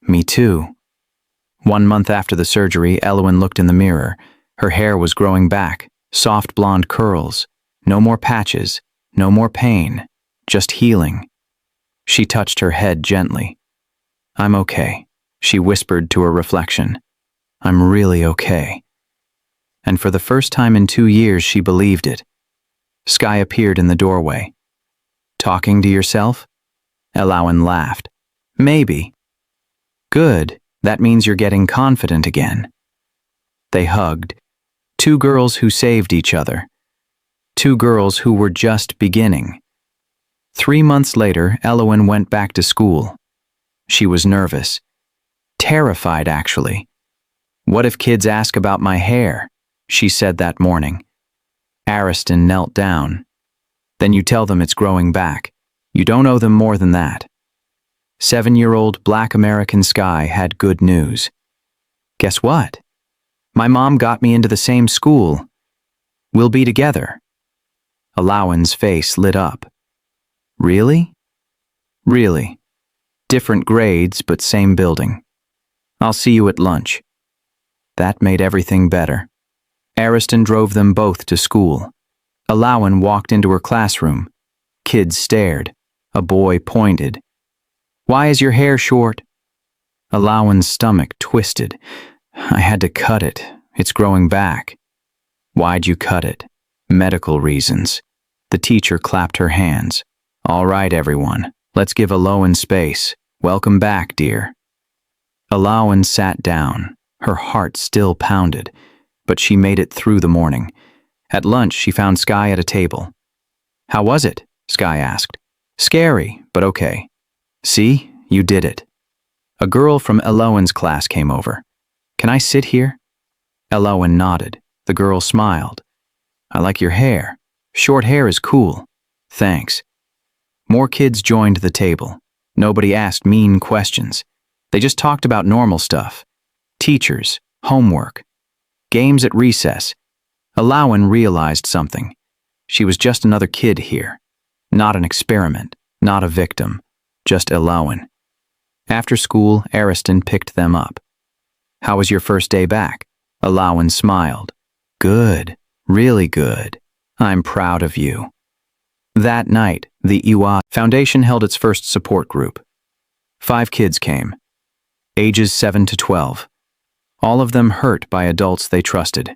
Me too. 1 month after the surgery, Elowen looked in the mirror. Her hair was growing back, soft blonde curls. No more patches, no more pain, just healing. She touched her head gently. I'm okay, she whispered to her reflection. I'm really okay. And for the first time in 2 years, she believed it. Sky appeared in the doorway. Talking to yourself? Elowen laughed. Maybe. Good, that means you're getting confident again. They hugged. 2 girls who saved each other. 2 girls who were just beginning. 3 months later, Elowen went back to school. She was nervous. Terrified, actually. What if kids ask about my hair? She said that morning. Ariston knelt down. Then you tell them it's growing back. You don't owe them more than that. 7-year-old Black American Sky had good news. Guess what? My mom got me into the same school. We'll be together. Elowen's face lit up. Really? Really. Different grades, but same building. I'll see you at lunch. That made everything better. Ariston drove them both to school. Elowen walked into her classroom. Kids stared. A boy pointed. Why is your hair short? Elowen's stomach twisted. I had to cut it. It's growing back. Why'd you cut it? Medical reasons. The teacher clapped her hands. All right, everyone. Let's give Elowen space. Welcome back, dear. Elowen sat down. Her heart still pounded, but she made it through the morning. At lunch, she found Sky at a table. How was it? Sky asked. Scary, but okay. See, you did it. A girl from Elowen's class came over. Can I sit here? Elowen nodded. The girl smiled. I like your hair. Short hair is cool. Thanks. More kids joined the table. Nobody asked mean questions. They just talked about normal stuff. Teachers, homework, games at recess. Alawan realized something. She was just another kid here. Not an experiment, not a victim, just Alawan. After school, Ariston picked them up. "How was your first day back?" Alawan smiled. "Good, really good. I'm proud of you." That night, the Iwa Foundation held its first support group. 5 kids came, ages 7 to 12, all of them hurt by adults they trusted.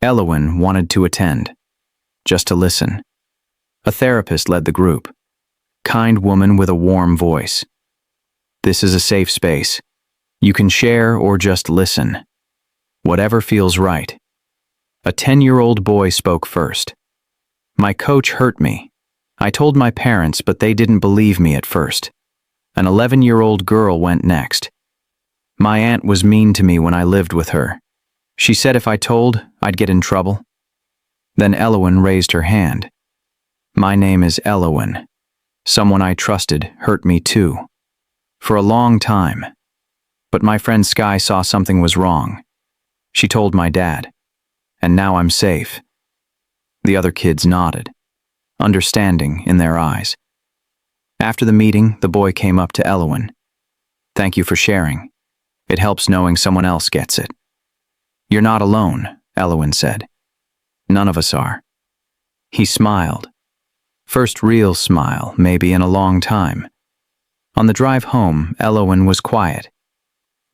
Alawan wanted to attend, just to listen. A therapist led the group, kind woman with a warm voice. "This is a safe space. You can share or just listen. Whatever feels right." A 10-year-old boy spoke first. "My coach hurt me. I told my parents, but they didn't believe me at first." An 11-year-old girl went next. "My aunt was mean to me when I lived with her. She said if I told, I'd get in trouble." Then Alawan raised her hand. "My name is Alawan. Someone I trusted hurt me too. For a long time. But my friend Sky saw something was wrong. She told my dad. And now I'm safe." The other kids nodded, understanding in their eyes. After the meeting, the boy came up to Alawan. "Thank you for sharing. It helps knowing someone else gets it." "You're not alone," Alawan said. "None of us are." He smiled. First real smile, maybe in a long time. On the drive home, Alawan was quiet.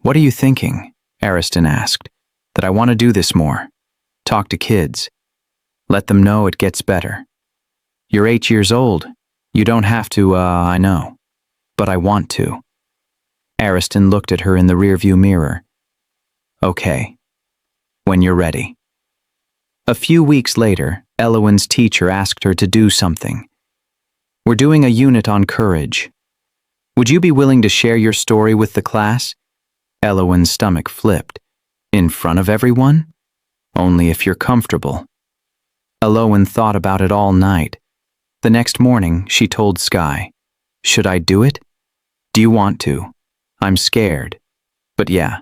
"What are you thinking?" Ariston asked. "That I want to do this more. Talk to kids. Let them know it gets better. You're 8 years old. You don't have to, I know. But I want to." Ariston looked at her in the rearview mirror. "Okay. When you're ready." A few weeks later, Alawan's teacher asked her to do something. "We're doing a unit on courage. Would you be willing to share your story with the class?" Alawan's stomach flipped. "In front of everyone? Only if you're comfortable." Alawan thought about it all night. The next morning, she told Sky, "Should I do it? Do you want to? I'm scared. But yeah,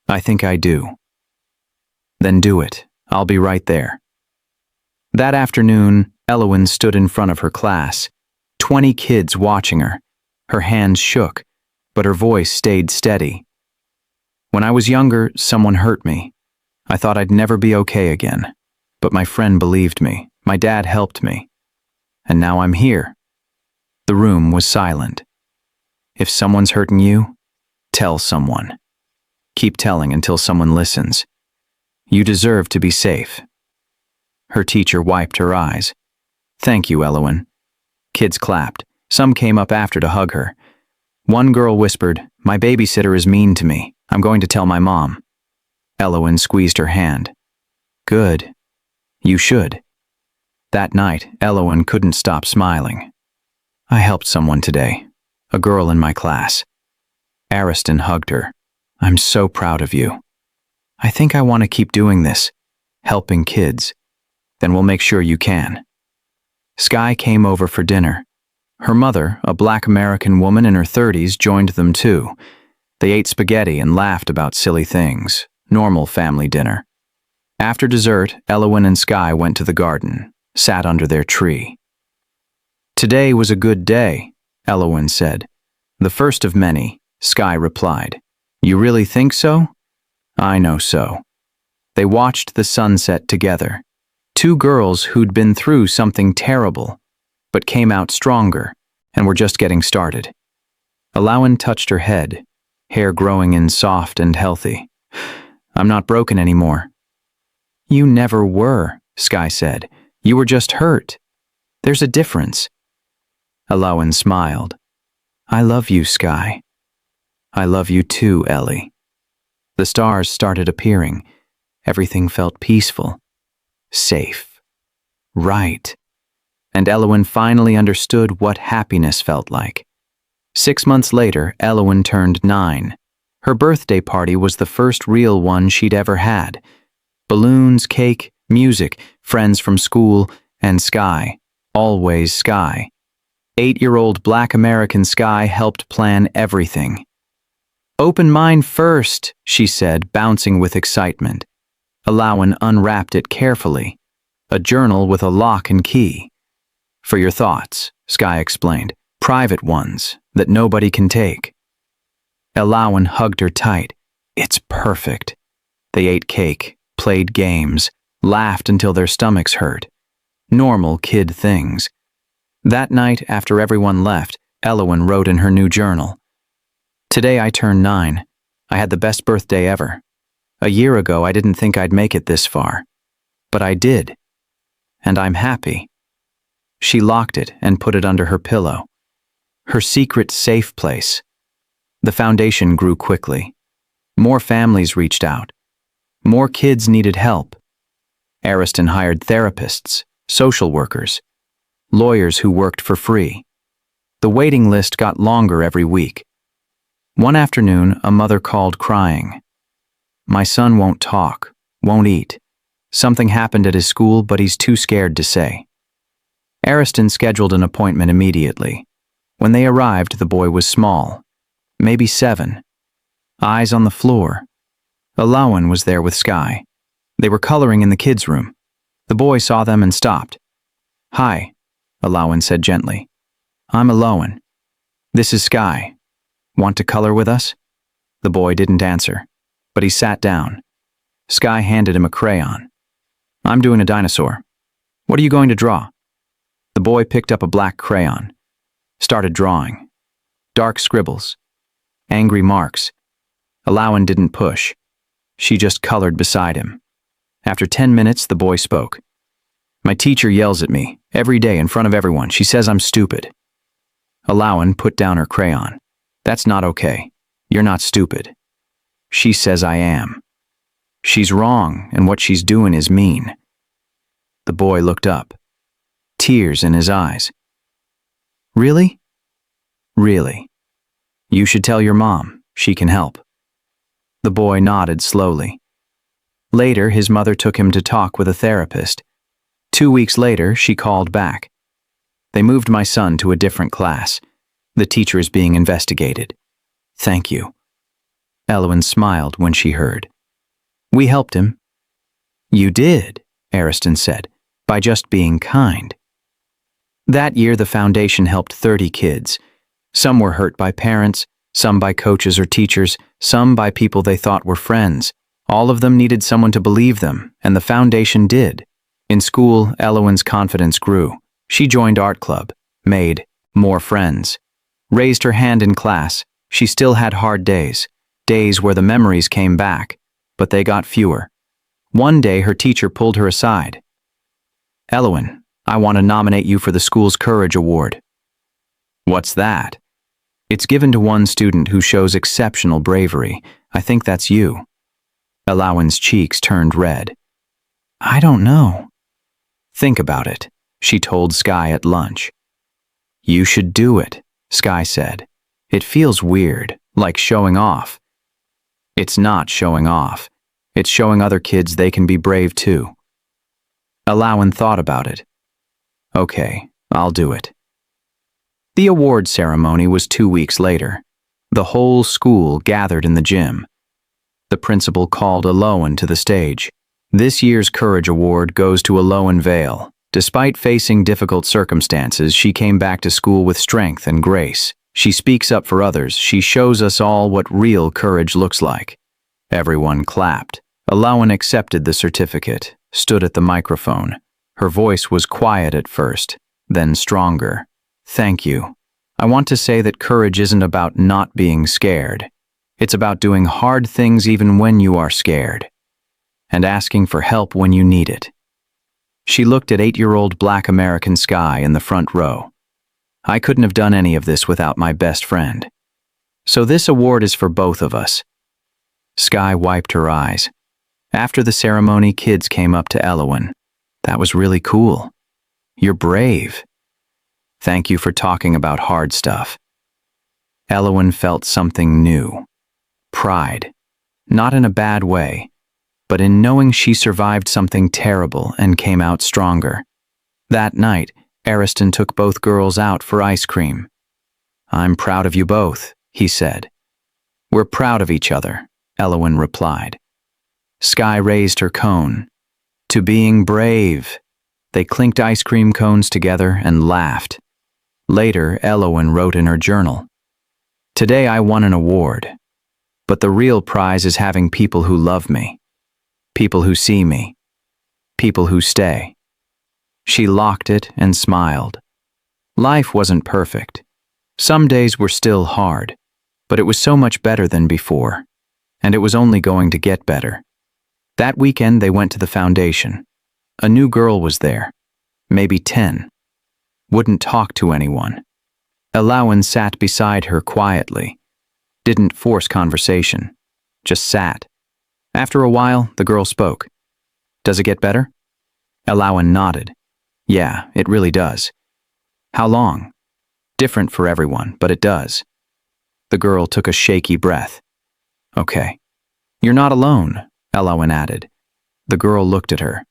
I think I do." "Then do it. I'll be right there." That afternoon, Alawan stood in front of her class, 20 kids watching her. Her hands shook, but her voice stayed steady. "When I was younger, someone hurt me. I thought I'd never be okay again. But my friend believed me. My dad helped me. And now I'm here." The room was silent. "If someone's hurting you, tell someone. Keep telling until someone listens. You deserve to be safe." Her teacher wiped her eyes. "Thank you, Alawan." Kids clapped. Some came up after to hug her. One girl whispered, "My babysitter is mean to me. I'm going to tell my mom." Alawan squeezed her hand. "Good. You should." That night, Alawan couldn't stop smiling. "I helped someone today. A girl in my class." Ariston hugged her. "I'm so proud of you. I think I want to keep doing this, helping kids. Then we'll make sure you can." Sky came over for dinner. Her mother, a Black American woman in her 30s, joined them too. They ate spaghetti and laughed about silly things. Normal family dinner. After dessert, Alawan and Sky went to the garden, sat under their tree. "Today was a good day," Alawan said. "The first of many," Sky replied. "You really think so?" "I know so." They watched the sunset together. 2 girls who'd been through something terrible, but came out stronger and were just getting started. Alawan touched her head, hair growing in soft and healthy. "I'm not broken anymore." "You never were," Sky said. "You were just hurt. There's a difference." Alawan smiled. "I love you, Sky." "I love you too, Ellie." The stars started appearing. Everything felt peaceful, safe, right. And Alawan finally understood what happiness felt like. 6 months later, Alawan turned 9. Her birthday party was the first real one she'd ever had. Balloons, cake, music, friends from school, and Sky. Always Sky. 8-year-old Black American Sky helped plan everything. Open mine first, she said, bouncing with excitement. Alawan unwrapped it carefully. A journal with a lock and key. For your thoughts, Sky explained. Private ones that nobody can take. Alawan hugged her tight. It's perfect. They ate cake, played games, laughed until their stomachs hurt. Normal kid things. That night, after everyone left, Alawan wrote in her new journal. Today I turned 9. I had the best birthday ever. A year ago I didn't think I'd make it this far. But I did. And I'm happy. She locked it and put it under her pillow. Her secret safe place. The foundation grew quickly. More families reached out. More kids needed help. Ariston hired therapists, social workers, lawyers who worked for free. The waiting list got longer every week. One afternoon, a mother called crying. My son won't talk, won't eat. Something happened at his school, but he's too scared to say. Ariston scheduled an appointment immediately. When they arrived, the boy was small, maybe 7. Eyes on the floor. Alawan was there with Sky. They were coloring in the kids' room. The boy saw them and stopped. Hi, Alawan said gently. I'm Alawan. This is Sky. Want to color with us? The boy didn't answer, but he sat down. Sky handed him a crayon. I'm doing a dinosaur. What are you going to draw? The boy picked up a black crayon, started drawing. Dark scribbles, angry marks. Alawan didn't push. She just colored beside him. After 10 minutes, the boy spoke. My teacher yells at me, every day in front of everyone. She says I'm stupid. Alawan put down her crayon. That's not okay. You're not stupid. She says I am. She's wrong, and what she's doing is mean. The boy looked up, tears in his eyes. Really? Really. You should tell your mom. She can help. The boy nodded slowly. Later, his mother took him to talk with a therapist. 2 weeks later, she called back. They moved my son to a different class. The teacher is being investigated. Thank you. Alawan smiled when she heard. We helped him. You did, Ariston said, by just being kind. That year, the foundation helped 30 kids. Some were hurt by parents, some by coaches or teachers, some by people they thought were friends. All of them needed someone to believe them, and the foundation did. In school, Alawan's confidence grew. She joined art club, made more friends. Raised her hand in class. She still had hard days, days where the memories came back, but they got fewer. One day, her teacher pulled her aside. Alawan, I want to nominate you for the school's Courage Award. What's that? It's given to one student who shows exceptional bravery. I think that's you. Alawan's cheeks turned red. I don't know. Think about it, she told Sky at lunch. You should do it, Sky said. It feels weird, like showing off. It's not showing off. It's showing other kids they can be brave too. Alawan thought about it. Okay, I'll do it. The award ceremony was 2 weeks later. The whole school gathered in the gym. The principal called Alawan to the stage. This year's Courage Award goes to Alawan Vale. Despite facing difficult circumstances, she came back to school with strength and grace. She speaks up for others. She shows us all what real courage looks like. Everyone clapped. Alawan accepted the certificate, stood at the microphone. Her voice was quiet at first, then stronger. Thank you. I want to say that courage isn't about not being scared. It's about doing hard things even when you are scared, and asking for help when you need it. She looked at 8-year-old Black American Sky in the front row. I couldn't have done any of this without my best friend. So this award is for both of us. Sky wiped her eyes. After the ceremony, kids came up to Alawan. That was really cool. You're brave. Thank you for talking about hard stuff. Alawan felt something new. Pride. Not in a bad way, but in knowing she survived something terrible and came out stronger. That night, Ariston took both girls out for ice cream. I'm proud of you both, he said. We're proud of each other, Elowen replied. Sky raised her cone. To being brave. They clinked ice cream cones together and laughed. Later, Elowen wrote in her journal, Today I won an award. But the real prize is having people who love me. People who see me. People who stay. She locked it and smiled. Life wasn't perfect. Some days were still hard, but it was so much better than before, and it was only going to get better. That weekend they went to the foundation. A new girl was there, maybe 10. Wouldn't talk to anyone. Elowen sat beside her quietly. Didn't force conversation, just sat. After a while, the girl spoke. Does it get better? Elowen nodded. Yeah, it really does. How long? Different for everyone, but it does. The girl took a shaky breath. Okay. You're not alone, Elowen added. The girl looked at her.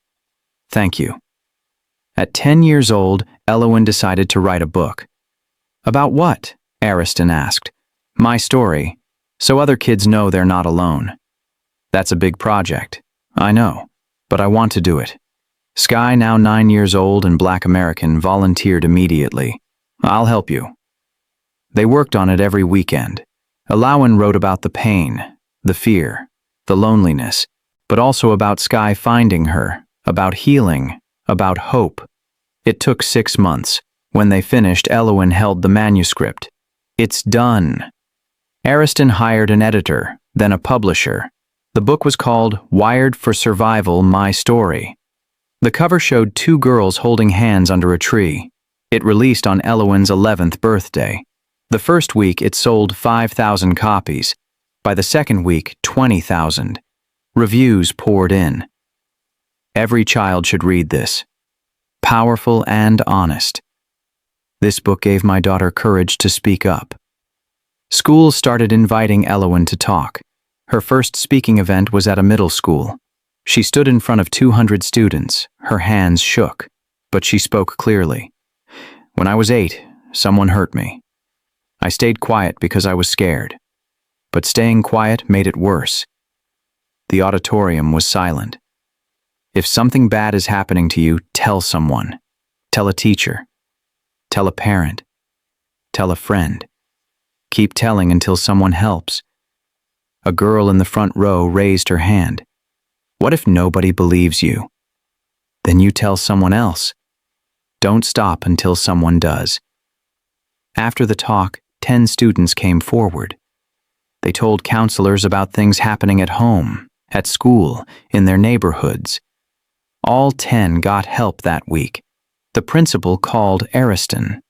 Thank you. At 10 years old, Elowen decided to write a book. About what? Ariston asked. My story, so other kids know they're not alone. That's a big project. I know, but I want to do it. Sky, now 9 years old and Black American, volunteered immediately. I'll help you. They worked on it every weekend. Elowen wrote about the pain, the fear, the loneliness, but also about Sky finding her, about healing, about hope. It took 6 months. When they finished, Elowen held the manuscript. It's done. Ariston hired an editor, then a publisher. The book was called Wired for Survival, My Story. The cover showed 2 girls holding hands under a tree. It released on Elowen's 11th birthday. The first week, it sold 5,000 copies. By the second week, 20,000. Reviews poured in. Every child should read this. Powerful and honest. This book gave my daughter courage to speak up. Schools started inviting Elowen to talk. Her first speaking event was at a middle school. She stood in front of 200 students. Her hands shook, but she spoke clearly. When I was 8, someone hurt me. I stayed quiet because I was scared. But staying quiet made it worse. The auditorium was silent. If something bad is happening to you, tell someone. Tell a teacher. Tell a parent. Tell a friend. Keep telling until someone helps. A girl in the front row raised her hand. What if nobody believes you? Then you tell someone else. Don't stop until someone does. After the talk, 10 students came forward. They told counselors about things happening at home, at school, in their neighborhoods. All 10 got help that week. The principal called Ariston.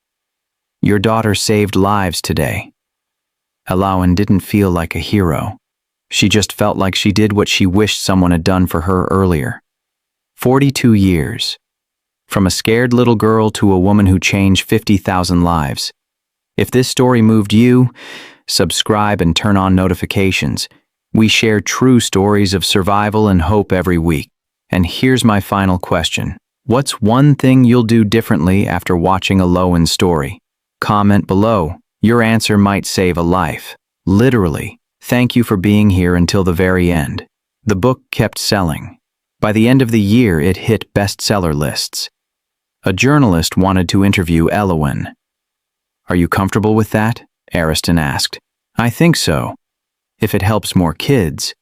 Your daughter saved lives today. Elowen didn't feel like a hero. She just felt like she did what she wished someone had done for her earlier. 42 years. From a scared little girl to a woman who changed 50,000 lives. If this story moved you, subscribe and turn on notifications. We share true stories of survival and hope every week. And here's my final question. What's one thing you'll do differently after watching Elowen's story? Comment below. Your answer might save a life. Literally. Thank you for being here until the very end. The book kept selling. By the end of the year, it hit bestseller lists. A journalist wanted to interview Elowen. Are you comfortable with that? Ariston asked. I think so. If it helps more kids.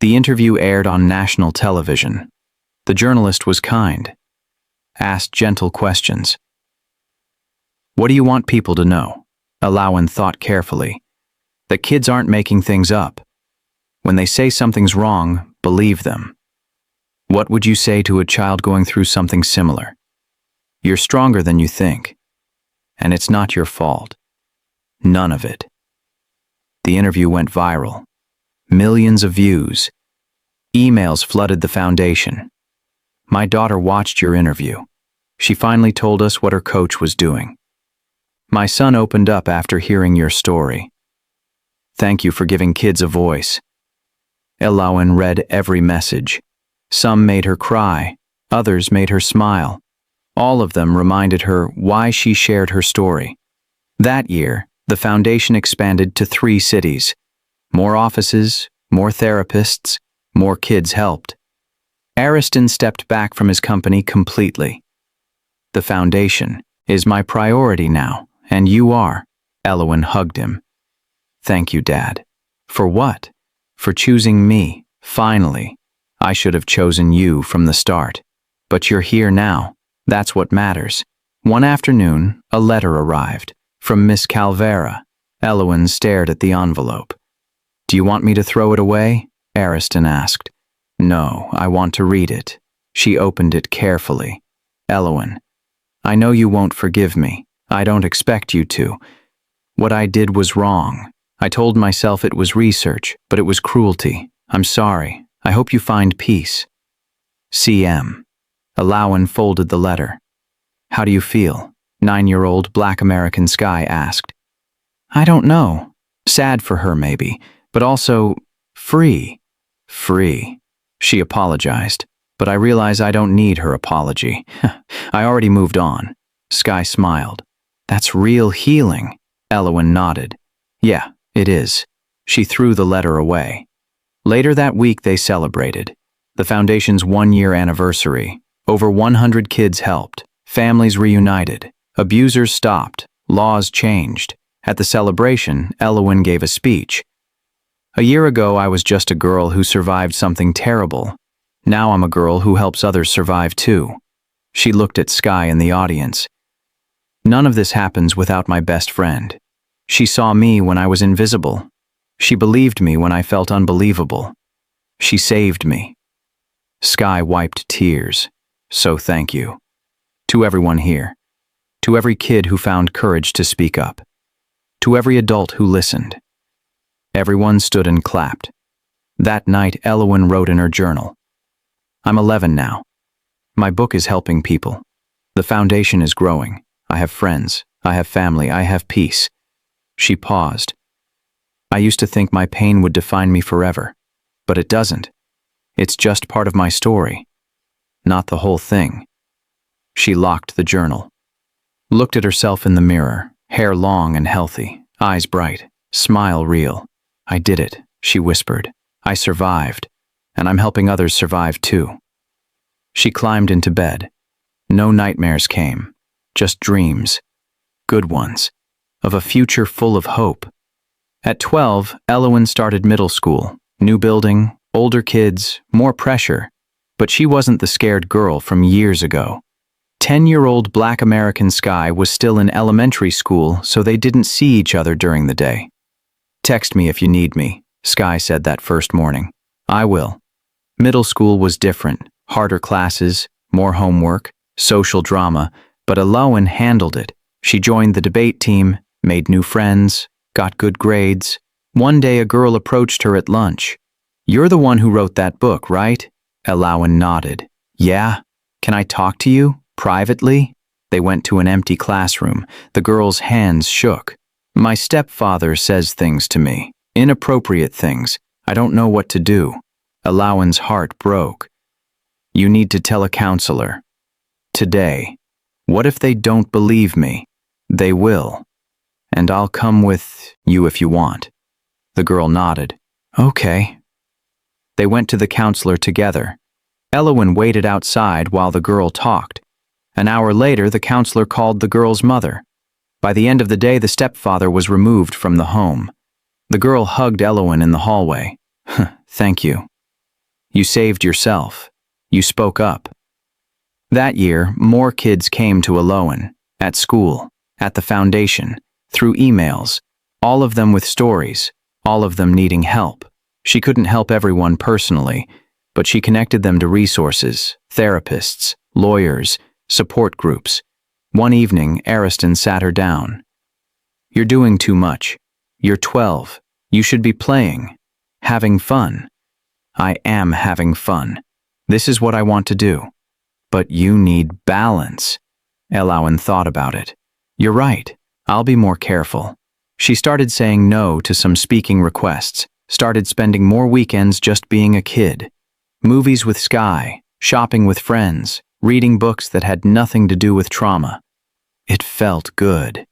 The interview aired on national television. The journalist was kind. Asked gentle questions. What do you want people to know? Elowen thought carefully. That kids aren't making things up. When they say something's wrong, believe them. What would you say to a child going through something similar? You're stronger than you think. And it's not your fault. None of it. The interview went viral. Millions of views. Emails flooded the foundation. My daughter watched your interview. She finally told us what her coach was doing. My son opened up after hearing your story. Thank you for giving kids a voice. Elowen read every message. Some made her cry, others made her smile. All of them reminded her why she shared her story. That year, the foundation expanded to 3 cities. More offices, more therapists, more kids helped. Ariston stepped back from his company completely. The foundation is my priority now, and you are. Elowyn hugged him. Thank you, Dad. For what? For choosing me, finally. I should have chosen you from the start. But you're here now. That's what matters. One afternoon, a letter arrived. From Miss Calvera. Elowyn stared at the envelope. Do you want me to throw it away? Ariston asked. No, I want to read it. She opened it carefully. Elowyn, I know you won't forgive me. I don't expect you to. What I did was wrong. I told myself it was research, but it was cruelty. I'm sorry. I hope you find peace. CM. Elowyn folded the letter. How do you feel? 9-year-old Black American Sky asked. I don't know. Sad for her, maybe, but also free. Free. She apologized, but I realize I don't need her apology. I already moved on. Sky smiled. That's real healing. Elowyn nodded. Yeah, it is. She threw the letter away. Later that week they celebrated. The Foundation's 1-year anniversary. Over 100 kids helped. Families reunited. Abusers stopped. Laws changed. At the celebration, Elowyn gave a speech. A year ago, I was just a girl who survived something terrible. Now I'm a girl who helps others survive too. She looked at Sky in the audience. None of this happens without my best friend. She saw me when I was invisible. She believed me when I felt unbelievable. She saved me. Sky wiped tears. So thank you. To everyone here. To every kid who found courage to speak up. To every adult who listened. Everyone stood and clapped. That night, Elowyn wrote in her journal. I'm 11 now. My book is helping people. The foundation is growing. I have friends. I have family. I have peace. She paused. I used to think my pain would define me forever, but it doesn't. It's just part of my story, not the whole thing. She locked the journal. Looked at herself in the mirror, hair long and healthy, eyes bright, smile real. I did it, she whispered. I survived, and I'm helping others survive too. She climbed into bed. No nightmares came, just dreams, good ones, of a future full of hope. At 12, Elowyn started middle school. New building, older kids, more pressure. But she wasn't the scared girl from years ago. 10-year-old Black American Sky was still in elementary school, so they didn't see each other during the day. Text me if you need me, Sky said that first morning. I will. Middle school was different. Harder classes, more homework, social drama, but Elowyn handled it. She joined the debate team, made new friends, got good grades. One day a girl approached her at lunch. You're the one who wrote that book, right? Elowyn nodded. Yeah? Can I talk to you? Privately? They went to an empty classroom. The girl's hands shook. My stepfather says things to me. Inappropriate things. I don't know what to do. Elowyn's heart broke. You need to tell a counselor. Today. What if they don't believe me? They will. And I'll come with you if you want. The girl nodded. Okay. They went to the counselor together. Elowyn waited outside while the girl talked. An hour later, the counselor called the girl's mother. By the end of the day, the stepfather was removed from the home. The girl hugged Elowyn in the hallway. Thank you. You saved yourself. You spoke up. That year, more kids came to Elowyn, at school, at the foundation, through emails, all of them with stories, all of them needing help. She couldn't help everyone personally, but she connected them to resources, therapists, lawyers, support groups. One evening, Ariston sat her down. You're doing too much. You're 12. You should be playing, having fun. I am having fun. This is what I want to do. But you need balance. Elowyn thought about it. You're right. I'll be more careful. She started saying no to some speaking requests, started spending more weekends just being a kid. Movies with Sky, shopping with friends, reading books that had nothing to do with trauma. It felt good.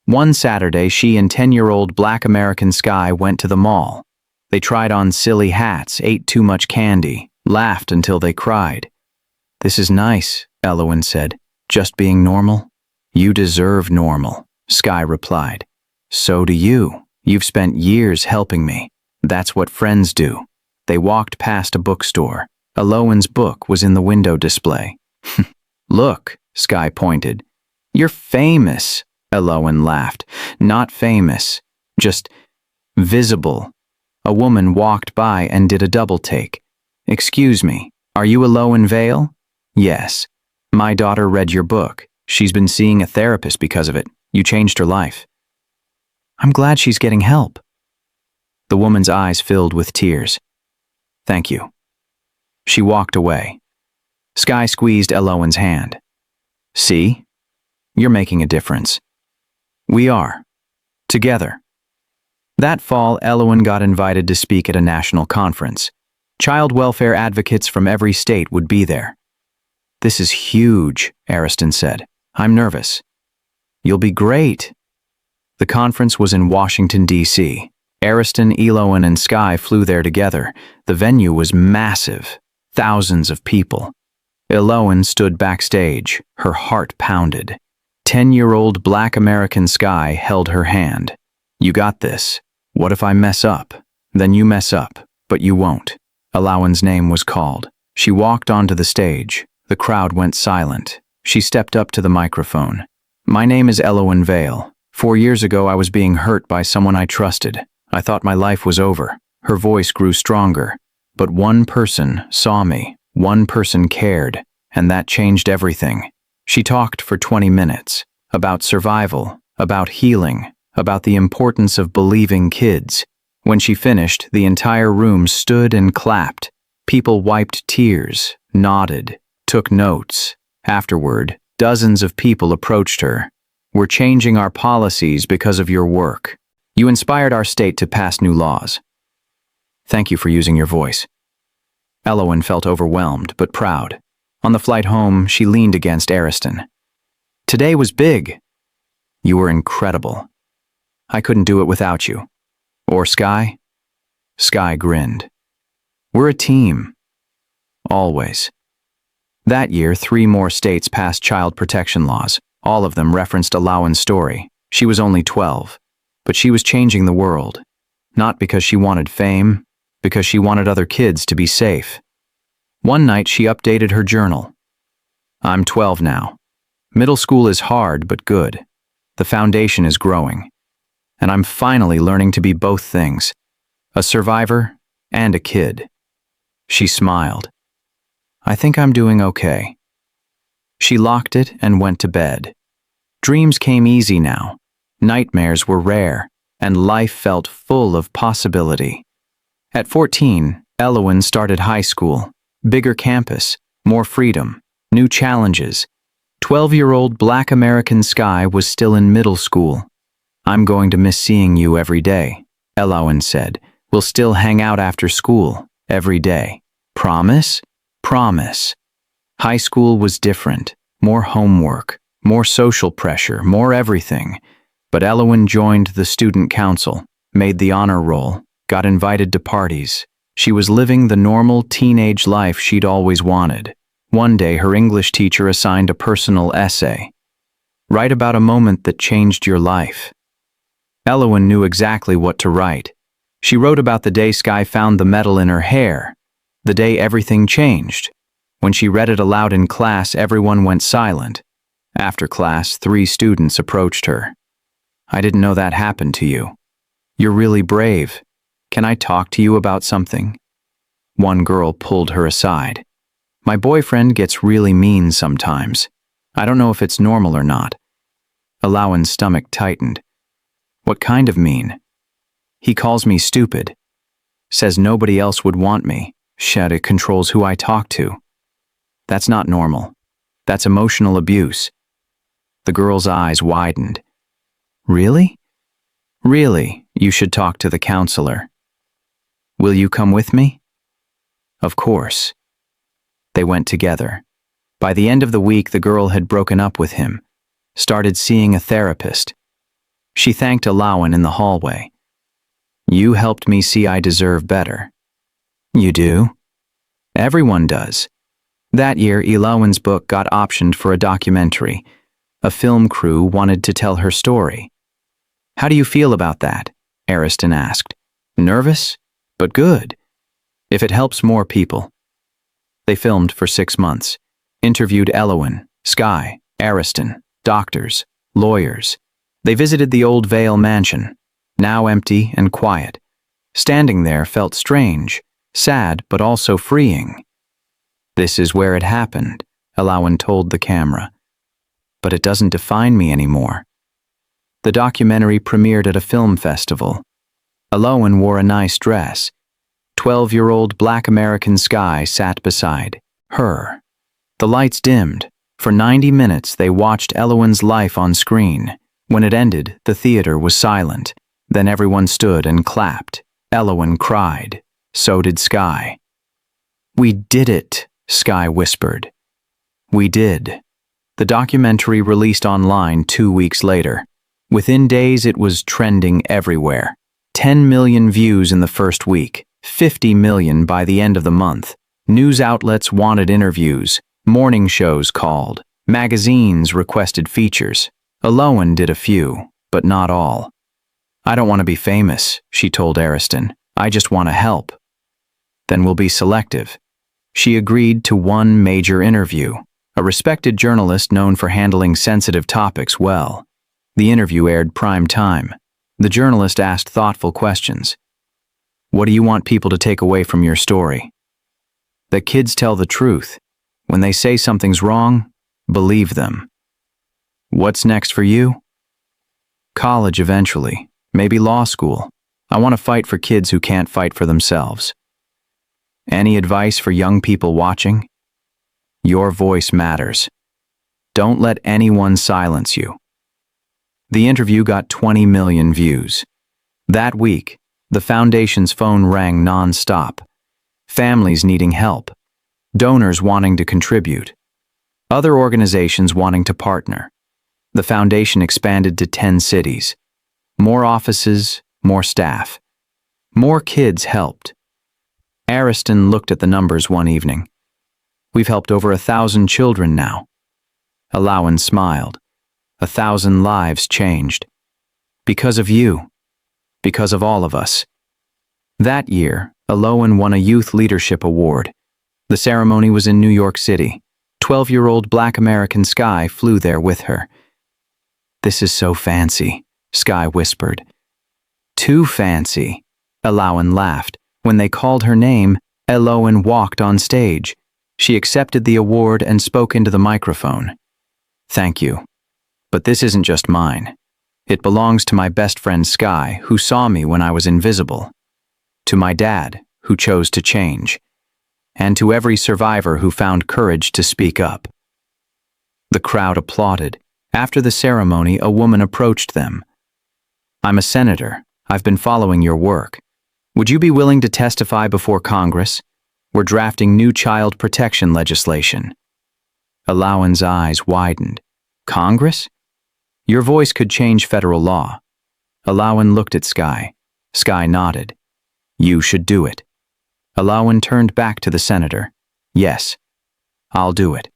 One Saturday, she and 10-year-old Black American Sky went to the mall. They tried on silly hats, ate too much candy, laughed until they cried. "This is nice," Elowen said. "Just being normal?" "You deserve normal," Sky replied. "So do you. You've spent years helping me. That's what friends do." They walked past a bookstore. Elowen's book was in the window display. "Look," Sky pointed. "You're famous," Elowen laughed. "Not famous, just visible." A woman walked by and did a double take. "Excuse me, are you Elowen Vale?" "Yes. My daughter read your book. She's been seeing a therapist because of it. You changed her life." "I'm glad she's getting help." The woman's eyes filled with tears. "Thank you." She walked away. Sky squeezed Elowen's hand. "See? You're making a difference." "We are. Together." That fall, Elowen got invited to speak at a national conference. Child welfare advocates from every state would be there. "This is huge," Ariston said. "I'm nervous." "You'll be great." The conference was in Washington, D.C. Ariston, Elowen, and Sky flew there together. The venue was massive. Thousands of people. Elowen stood backstage. Her heart pounded. 10-year-old Black American Sky held her hand. "You got this. What if I mess up? Then you mess up, but you won't." Elowen's name was called. She walked onto the stage. The crowd went silent. She stepped up to the microphone. "My name is Elowen Vale. 4 years ago, I was being hurt by someone I trusted. I thought my life was over." Her voice grew stronger. "But one person saw me. One person cared. And that changed everything." She talked for 20 minutes. About survival, about healing, about the importance of believing kids. When she finished, the entire room stood and clapped. People wiped tears, nodded, took notes. Afterward, dozens of people approached her. "We're changing our policies because of your work. You inspired our state to pass new laws. Thank you for using your voice." Elowen felt overwhelmed but proud. On the flight home, she leaned against Ariston. "Today was big." "You were incredible. I couldn't do it without you." "Or Sky?" Sky grinned. "We're a team. Always." That year, 3 more states passed child protection laws. All of them referenced Elowen's story. She was only 12. But she was changing the world. Not because she wanted fame, because she wanted other kids to be safe. One night, she updated her journal. "I'm 12 now. Middle school is hard but good. The foundation is growing. And I'm finally learning to be both things, a survivor and a kid." She smiled. "I think I'm doing okay." She locked it and went to bed. Dreams came easy now. Nightmares were rare, and life felt full of possibility. At 14, Elowen started high school. Bigger campus, more freedom, new challenges. 12-year-old Black American Sky was still in middle school. "I'm going to miss seeing you every day," Elowen said. "We'll still hang out after school, every day. Promise?" "Promise." High school was different. More homework, more social pressure, more everything. But Elowen joined the student council, made the honor roll, got invited to parties. She was living the normal teenage life she'd always wanted. One day, her English teacher assigned a personal essay. "Write about a moment that changed your life." Elowen knew exactly what to write. She wrote about the day Sky found the metal in her hair, the day everything changed. When she read it aloud in class, everyone went silent. After class, 3 students approached her. "I didn't know that happened to you. You're really brave. Can I talk to you about something?" One girl pulled her aside. "My boyfriend gets really mean sometimes. I don't know if it's normal or not." Elowen's stomach tightened. "What kind of mean?" "He calls me stupid. Says nobody else would want me. It controls who I talk to." "That's not normal. That's emotional abuse." The girl's eyes widened. "Really?" "Really, you should talk to the counselor." "Will you come with me?" "Of course." They went together. By the end of the week, the girl had broken up with him, started seeing a therapist. She thanked Alawan in the hallway. You helped me see I deserve better. You do? Everyone does. That year, Alawan's book got optioned for a documentary. A film crew wanted to tell her story. How do you feel about that? Ariston asked. Nervous? But good. If it helps more people. They filmed for 6 months. Interviewed Alawan, Skye, Ariston, doctors, lawyers. They visited the old Vale mansion, now empty and quiet. Standing there felt strange, sad but also freeing. This is where it happened, Alawan told the camera. But it doesn't define me anymore. The documentary premiered at a film festival. Alawan wore a nice dress. 12-year-old Black American Skye sat beside her. The lights dimmed. For 90 minutes they watched Alawan's life on screen. When it ended, the theater was silent. Then everyone stood and clapped. Alawan cried. So did Skye. We did it, Skye whispered. We did. The documentary released online 2 weeks later. Within days it was trending everywhere. 10 million views in the first week, 50 million by the end of the month. News outlets wanted interviews, morning shows called, magazines requested features. Alawan did a few, but not all. I don't want to be famous, she told Ariston. I just want to help. Then we'll be selective. She agreed to one major interview, a respected journalist known for handling sensitive topics well. The interview aired prime time. The journalist asked thoughtful questions. What do you want people to take away from your story? That kids tell the truth. When they say something's wrong, believe them. What's next for you? College eventually, maybe law school. I want to fight for kids who can't fight for themselves. Any advice for young people watching? Your voice matters. Don't let anyone silence you. The interview got 20 million views. That week, the foundation's phone rang non-stop. Families needing help. Donors wanting to contribute. Other organizations wanting to partner. The foundation expanded to 10 cities. More offices, more staff. More kids helped. Ariston looked at the numbers one evening. We've helped over 1,000 children now. Alawan smiled. 1,000 lives changed. Because of you. Because of all of us. That year, Alawan won a Youth Leadership Award. The ceremony was in New York City. 12-year-old Black American Skye flew there with her. This is so fancy, Skye whispered. Too fancy, Alawan laughed. When they called her name, Alawan walked on stage. She accepted the award and spoke into the microphone. Thank you. But this isn't just mine. It belongs to my best friend Skye, who saw me when I was invisible. To my dad, who chose to change. And to every survivor who found courage to speak up. The crowd applauded. After the ceremony, a woman approached them. I'm a senator. I've been following your work. Would you be willing to testify before Congress? We're drafting new child protection legislation. Alawan's eyes widened. Congress? Your voice could change federal law. Alawan looked at Skye. Skye nodded. You should do it. Alawan turned back to the senator. Yes, I'll do it.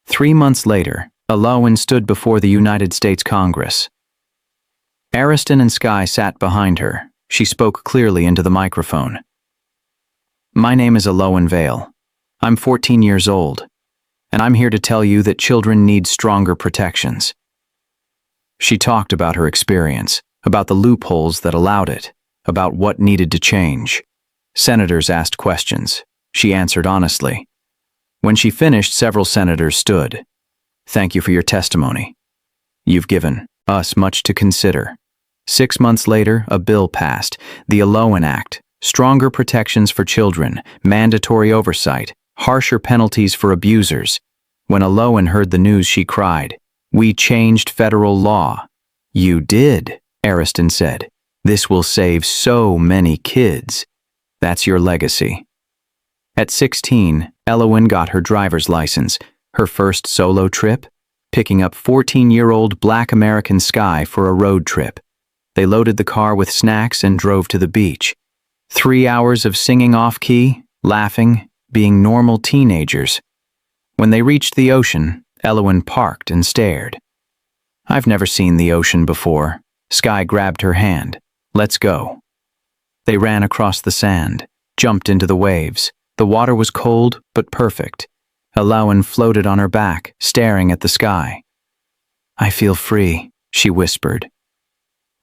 3 months later, Alawan stood before the United States Congress. Ariston and Skye sat behind her. She spoke clearly into the microphone. My name is Alawan Vale. I'm 14 years old, and I'm here to tell you that children need stronger protections. She talked about her experience, about the loopholes that allowed it, about what needed to change. Senators asked questions. She answered honestly. When she finished, several senators stood. Thank you for your testimony. You've given us much to consider. 6 months later, a bill passed, the Alawan Act, stronger protections for children, mandatory oversight, harsher penalties for abusers. When Alawan heard the news, she cried, We changed federal law. You did, Ariston said. This will save so many kids. That's your legacy. At 16, Alawan got her driver's license. Her first solo trip? picking up 14-year-old Black American Sky for a road trip. They loaded the car with snacks and drove to the beach. 3 hours of singing off-key, laughing, being normal teenagers. When they reached the ocean, Elowen parked and stared. "I've never seen the ocean before." Sky grabbed her hand. "Let's go." They ran across the sand, jumped into the waves. The water was cold but perfect. Elowen floated on her back, staring at the sky. "I feel free," she whispered.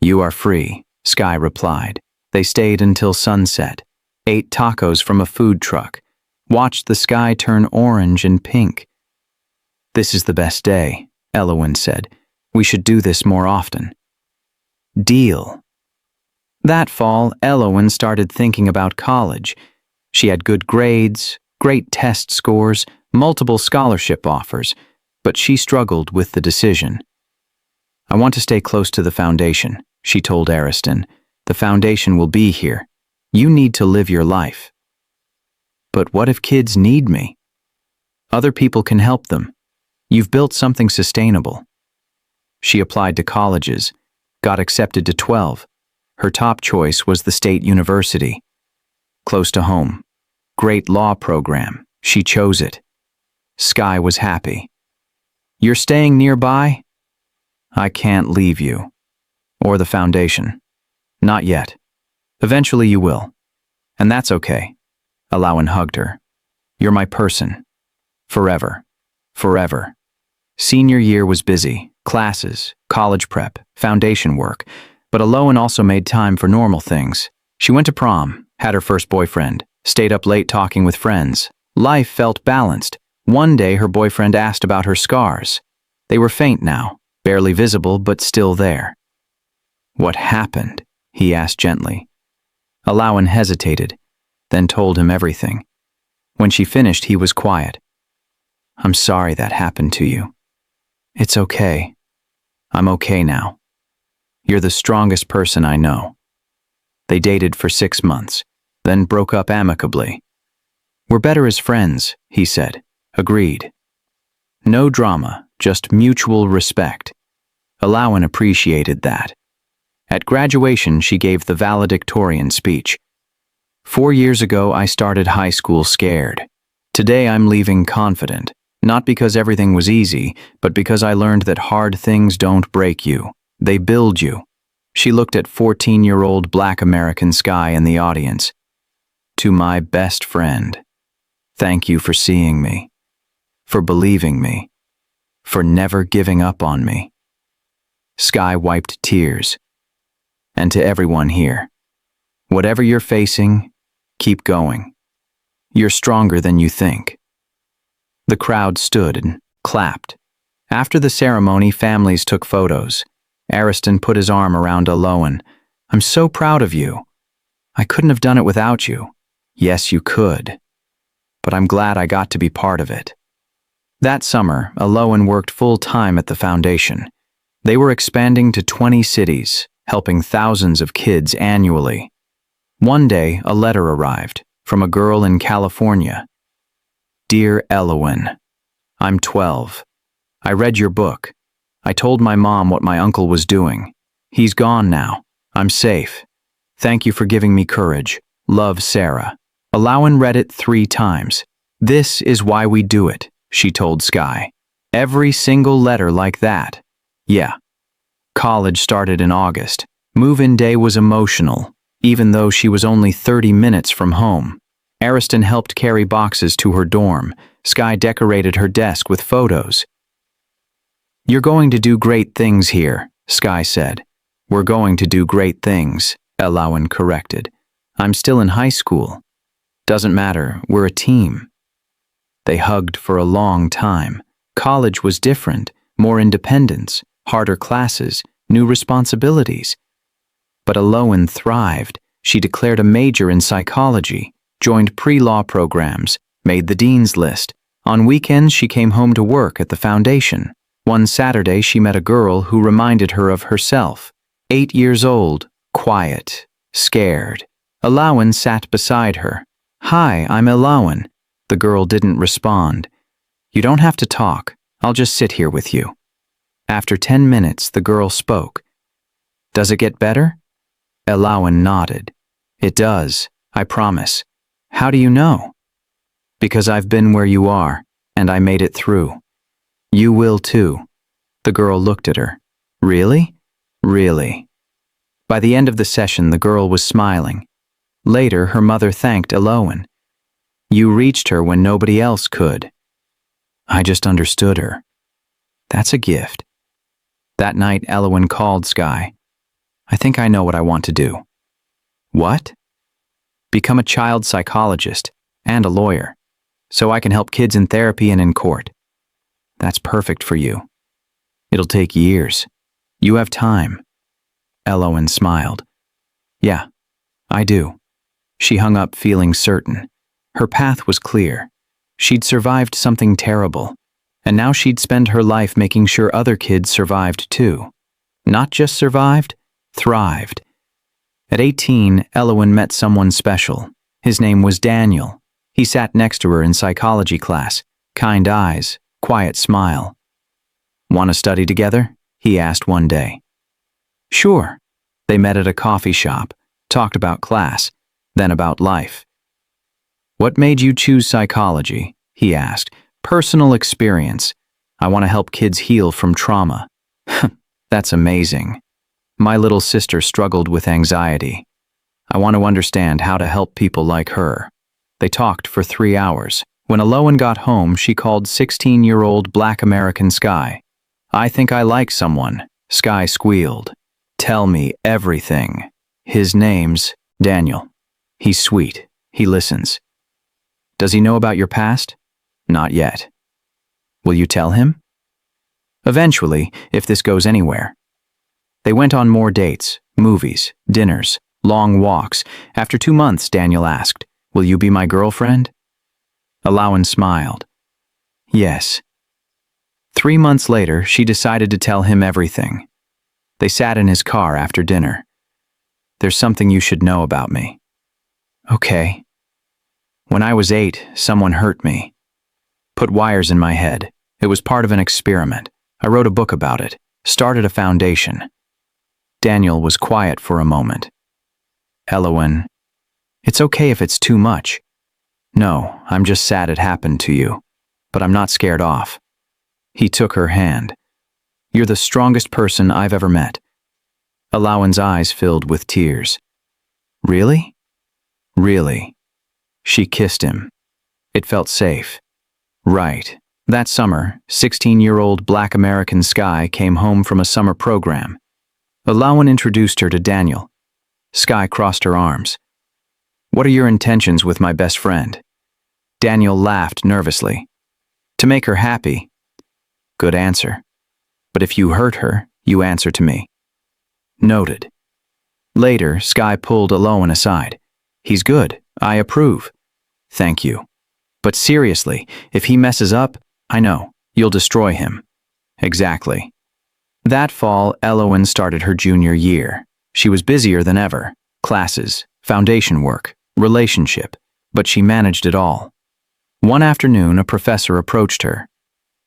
"You are free," Sky replied. They stayed until sunset, ate tacos from a food truck, watched the sky turn orange and pink. "This is the best day," Elowen said. "We should do this more often." Deal. That fall, Elowen started thinking about college. She had good grades, great test scores, multiple scholarship offers, but she struggled with the decision. "I want to stay close to the foundation," she told Ariston. "The foundation will be here. You need to live your life." "But what if kids need me?" "Other people can help them. You've built something sustainable." She applied to colleges, got accepted to 12. Her top choice was the State University. Close to home. Great law program. She chose it. Sky was happy. "You're staying nearby?" "I can't leave you. Or the foundation. Not yet. Eventually you will. And that's okay." Elowen hugged her. "You're my person. Forever. Forever." Senior year was busy. Classes, college prep, foundation work. But Elowen also made time for normal things. She went to prom, had her first boyfriend, stayed up late talking with friends. Life felt balanced. One day her boyfriend asked about her scars. They were faint now, barely visible but still there. "What happened?" he asked gently. Elowen hesitated, then told him everything. When she finished, he was quiet. "I'm sorry that happened to you." "It's okay. I'm okay now. You're the strongest person I know." They dated for 6 months, then broke up amicably. "We're better as friends," he said. Agreed. No drama, just mutual respect. Elowen appreciated that. At graduation, she gave the valedictorian speech. "4 years ago, I started high school scared. Today, I'm leaving confident. Not because everything was easy, but because I learned that hard things don't break you. They build you." She looked at 14-year-old Black American Sky in the audience. "To my best friend, thank you for seeing me, for believing me, for never giving up on me." Sky wiped tears. "And to everyone here, whatever you're facing, keep going. You're stronger than you think." The crowd stood and clapped. After the ceremony, families took photos. Ariston put his arm around Elowen. "I'm so proud of you. I couldn't have done it without you." "Yes, you could. But I'm glad I got to be part of it." That summer, Elowen worked full-time at the foundation. They were expanding to 20 cities, helping thousands of kids annually. One day, a letter arrived from a girl in California. "Dear Elowen, I'm 12. I read your book. I told my mom what my uncle was doing. He's gone now. I'm safe. Thank you for giving me courage. Love, Sarah." Elowen read it 3 times. "This is why we do it," she told Sky. "Every single letter like that." Yeah. College started in August. Move-in day was emotional, even though she was only 30 minutes from home. Ariston helped carry boxes to her dorm. Sky decorated her desk with photos. "You're going to do great things here," Sky said. "We're going to do great things," Elowen corrected. "I'm still in high school. Doesn't matter, we're a team." They hugged for a long time. College was different, more independence, harder classes, new responsibilities. But Elowen thrived. She declared a major in psychology, joined pre-law programs, made the dean's list. On weekends, she came home to work at the foundation. One Saturday, she met a girl who reminded her of herself. 8 years old, quiet, scared. Elowen sat beside her. "Hi, I'm Elowen." The girl didn't respond. "You don't have to talk. I'll just sit here with you." After 10 minutes, the girl spoke. "Does it get better?" Elawan nodded. "It does, I promise." "How do you know?" "Because I've been where you are, and I made it through." "You will too." The girl looked at her. "Really?" "Really." By the end of the session, the girl was smiling. Later, her mother thanked Elawan. "You reached her when nobody else could." "I just understood her." "That's a gift." That night, Elawan called Sky. "I think I know what I want to do." "What?" "Become a child psychologist and a lawyer, so I can help kids in therapy and in court." "That's perfect for you." "It'll take years. You have time." Elawan smiled. "Yeah, I do." She hung up feeling certain. Her path was clear. She'd survived something terrible, and now she'd spend her life making sure other kids survived too. Not just survived, thrived. At 18, Elawan met someone special. His name was Daniel. He sat next to her in psychology class. Kind eyes, quiet smile. "Want to study together?" he asked one day. "Sure." They met at a coffee shop, talked about class, then about life. "What made you choose psychology?" he asked. "Personal experience. I want to help kids heal from trauma." "That's amazing. My little sister struggled with anxiety. I want to understand how to help people like her." They talked for 3 hours. When Elawan got home, she called 16-year-old Black American Sky. "I think I like someone," Sky squealed. "Tell me everything." "His name's Daniel. He's sweet. He listens." "Does he know about your past?" "Not yet." "Will you tell him?" "Eventually, if this goes anywhere." They went on more dates, movies, dinners, long walks. After 2 months, Daniel asked, "Will you be my girlfriend?" Elawan smiled. "Yes." 3 months later, she decided to tell him everything. They sat in his car after dinner. "There's something you should know about me." "Okay." "When I was 8, someone hurt me. Put wires in my head. It was part of an experiment. I wrote a book about it, started a foundation." Daniel was quiet for a moment. "Elawan, it's okay if it's too much." "No, I'm just sad it happened to you. But I'm not scared off." He took her hand. "You're the strongest person I've ever met." Elawan's eyes filled with tears. "Really?" "Really." She kissed him. It felt safe. Right. That summer, 16-year-old Black American Sky came home from a summer program. Elawan introduced her to Daniel. Sky crossed her arms. "What are your intentions with my best friend?" Daniel laughed nervously. "To make her happy." "Good answer. But if you hurt her, you answer to me." "Noted." Later, Sky pulled Elawan aside. "He's good. I approve." "Thank you. But seriously, if he messes up, I know, you'll destroy him." "Exactly." That fall, Elawan started her junior year. She was busier than ever. Classes, foundation work, relationship. But she managed it all. One afternoon, a professor approached her.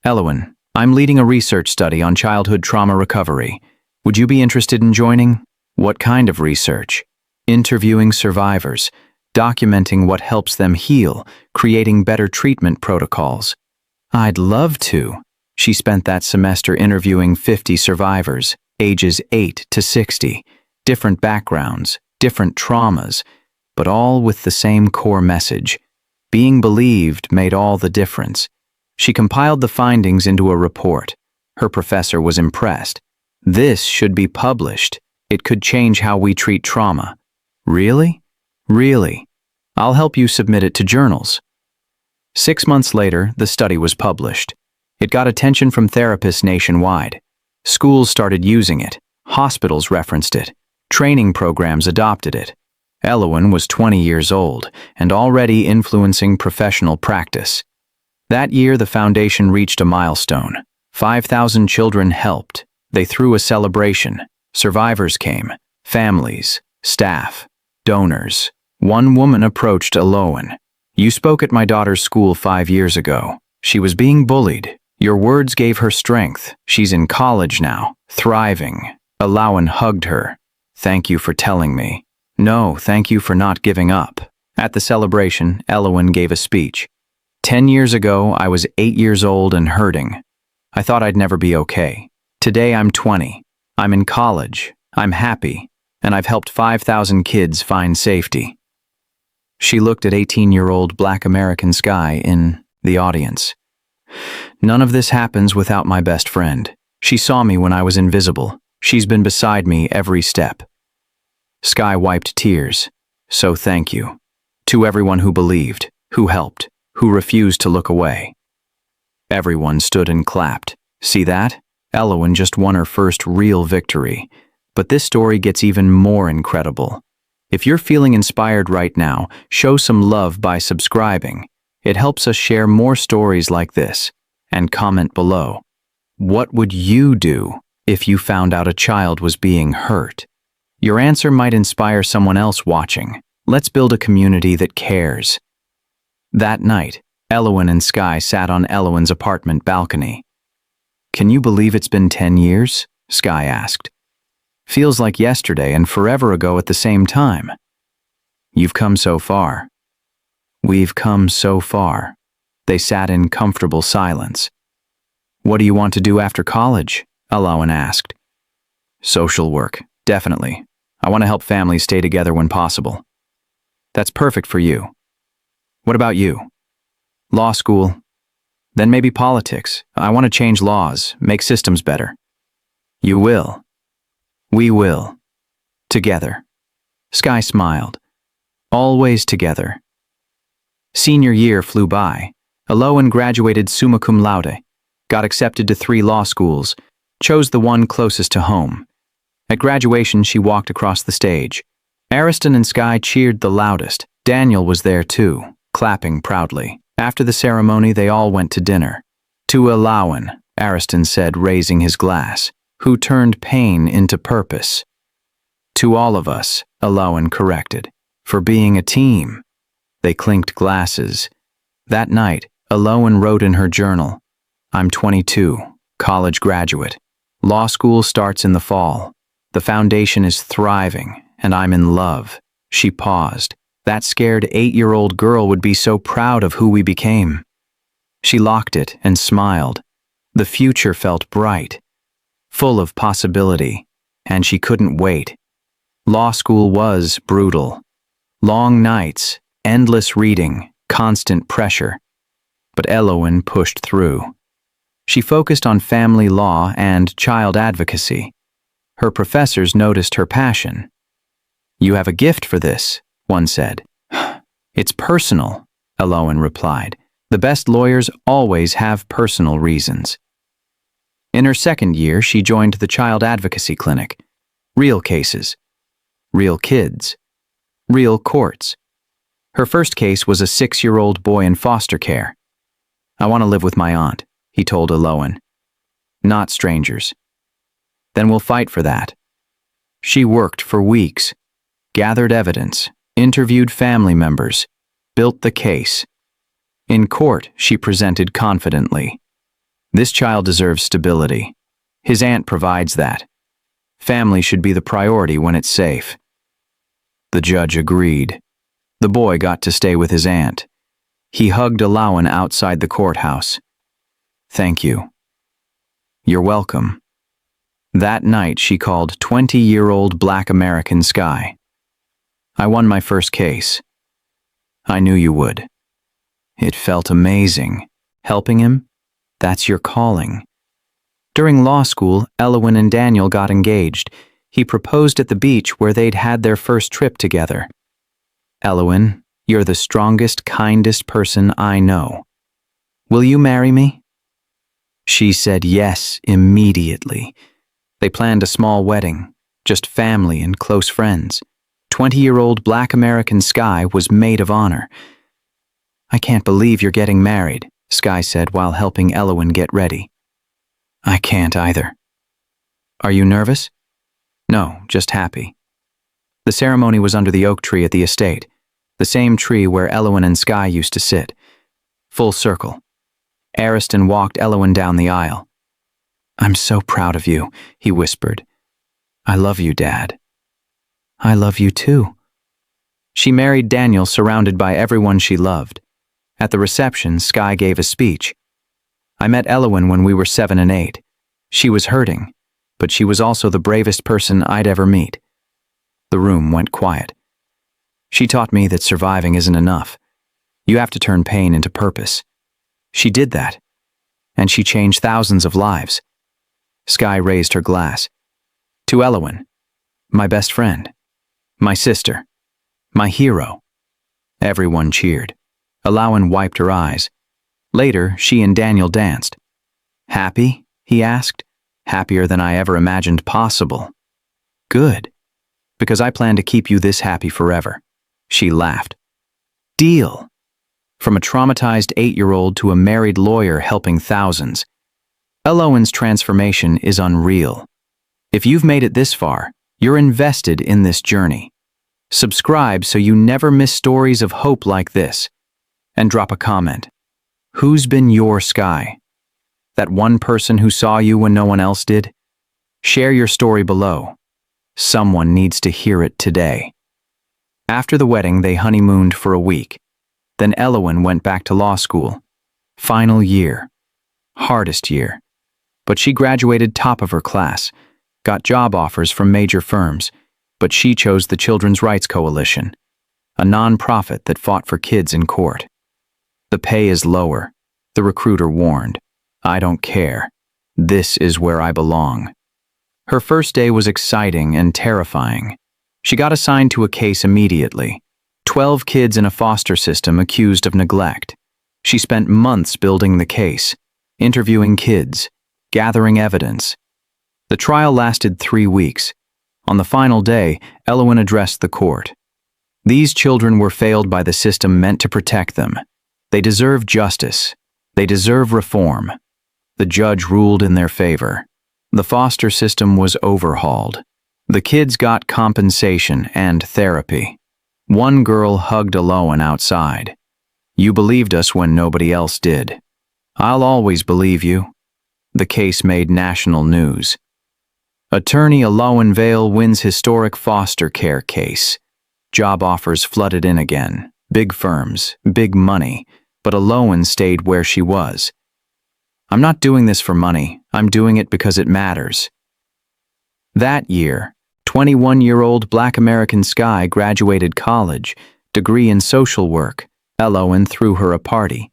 "Elawan, I'm leading a research study on childhood trauma recovery. Would you be interested in joining?" "What kind of research?" "Interviewing survivors, documenting what helps them heal, creating better treatment protocols." "I'd love to." She spent that semester interviewing 50 survivors, ages 8 to 60, different backgrounds, different traumas, but all with the same core message. Being believed made all the difference. She compiled the findings into a report. Her professor was impressed. "This should be published. It could change how we treat trauma." "Really?" "Really. I'll help you submit it to journals." 6 months later, the study was published. It got attention from therapists nationwide. Schools started using it. Hospitals referenced it. Training programs adopted it. Elawan was 20 years old and already influencing professional practice. That year, the foundation reached a milestone. 5,000 children helped. They threw a celebration. Survivors came. Families, staff, donors. One woman approached Elawan. "You spoke at my daughter's school 5 years ago. She was being bullied. Your words gave her strength. She's in college now, thriving. Alawan hugged her. Thank you for telling me. No, thank you for not giving up. At the celebration, Alawan gave a speech. 10 years ago, I was 8 years old and hurting. I thought I'd never be okay. Today I'm 20. I'm in college. I'm happy. And I've helped 5,000 kids find safety. She looked at 18-year-old Black American Sky in the audience. None of this happens without my best friend. She saw me when I was invisible. She's been beside me every step. Sky wiped tears. So thank you. To everyone who believed, who helped, who refused to look away. Everyone stood and clapped. See that? Alawan just won her first real victory. But this story gets even more incredible. If you're feeling inspired right now, show some love by subscribing. It helps us share more stories like this. And comment below. What would you do if you found out a child was being hurt? Your answer might inspire someone else watching. Let's build a community that cares. That night, Alawan and Sky sat on Alawan's apartment balcony. Can you believe it's been 10 years? Sky asked. Feels like yesterday and forever ago at the same time. You've come so far. We've come so far. They sat in comfortable silence. What do you want to do after college? Alawan asked. Social work, definitely. I want to help families stay together when possible. That's perfect for you. What about you? Law school. Then maybe politics. I want to change laws, make systems better. You will. We will. Together. Sky smiled. Always together. Senior year flew by. Alawan graduated summa cum laude, got accepted to 3 law schools, chose the one closest to home. At graduation, she walked across the stage. Ariston and Sky cheered the loudest. Daniel was there too, clapping proudly. After the ceremony, they all went to dinner. To Alawan, Ariston said, raising his glass, who turned pain into purpose. To all of us, Alawan corrected, for being a team. They clinked glasses. That night, Alawan wrote in her journal, I'm 22, college graduate. Law school starts in the fall. The foundation is thriving, and I'm in love. She paused. That scared 8-year-old girl would be so proud of who we became. She locked it and smiled. The future felt bright, full of possibility, and she couldn't wait. Law school was brutal. Long nights, endless reading, constant pressure. But Alawan pushed through. She focused on family law and child advocacy. Her professors noticed her passion. You have a gift for this, one said. It's personal, Alawan replied. The best lawyers always have personal reasons. In her second year, she joined the child advocacy clinic. Real cases. Real kids. Real courts. Her first case was a 6-year-old boy in foster care. I want to live with my aunt, he told Alawan. Not strangers. Then we'll fight for that. She worked for weeks, gathered evidence, interviewed family members, built the case. In court, she presented confidently. This child deserves stability. His aunt provides that. Family should be the priority when it's safe. The judge agreed. The boy got to stay with his aunt. He hugged Alawan outside the courthouse. Thank you. You're welcome. That night, she called 20-year-old Black American Sky. I won my first case. I knew you would. It felt amazing. Helping him? That's your calling. During law school, Alawan and Daniel got engaged. He proposed at the beach where they'd had their first trip together. Alawan, you're the strongest, kindest person I know. Will you marry me? She said yes immediately. They planned a small wedding, just family and close friends. 20-year-old Black American Sky was maid of honor. I can't believe you're getting married, Sky said while helping Alawan get ready. I can't either. Are you nervous? No, just happy. The ceremony was under the oak tree at the estate, the same tree where Alawan and Sky used to sit. Full circle. Ariston walked Elowen down the aisle. "I'm so proud of you," he whispered. "I love you, Dad." "I love you too." She married Daniel surrounded by everyone she loved. At the reception, Skye gave a speech. "I met Elowen when we were 7 and 8. She was hurting, but she was also the bravest person I'd ever meet." The room went quiet. "She taught me that surviving isn't enough. You have to turn pain into purpose." She did that, and she changed thousands of lives. Skye raised her glass. "To Elowen, my best friend, my sister, my hero." Everyone cheered. Elowen wiped her eyes. Later, she and Daniel danced. "Happy?" he asked. "Happier than I ever imagined possible." "Good, because I plan to keep you this happy forever." She laughed. "Deal." From a traumatized 8-year-old to a married lawyer helping thousands. Elowen's transformation is unreal. If you've made it this far, you're invested in this journey. Subscribe so you never miss stories of hope like this. And drop a comment. Who's been your Skye? That one person who saw you when no one else did? Share your story below. Someone needs to hear it today. After the wedding, they honeymooned for a week. Then Elowen went back to law school. Final year. Hardest year. But she graduated top of her class, got job offers from major firms, but she chose the Children's Rights Coalition, a non-profit that fought for kids in court. The pay is lower, the recruiter warned. "I don't care. This is where I belong." Her first day was exciting and terrifying. She got assigned to a case immediately. 12 kids in a foster system accused of neglect. She spent months building the case, interviewing kids, gathering evidence. The trial lasted 3 weeks. On the final day, Elowen addressed the court. These children were failed by the system meant to protect them. They deserve justice. They deserve reform. The judge ruled in their favor. The foster system was overhauled. The kids got compensation and therapy. One girl hugged Elowen outside. "You believed us when nobody else did. I'll always believe you." The case made national news. Attorney Elowen Vale wins historic foster care case. Job offers flooded in again. Big firms, big money, but Elowen stayed where she was. "I'm not doing this for money. I'm doing it because it matters." That year, 21-year-old Black American Skye graduated college, degree in social work. Elowen threw her a party.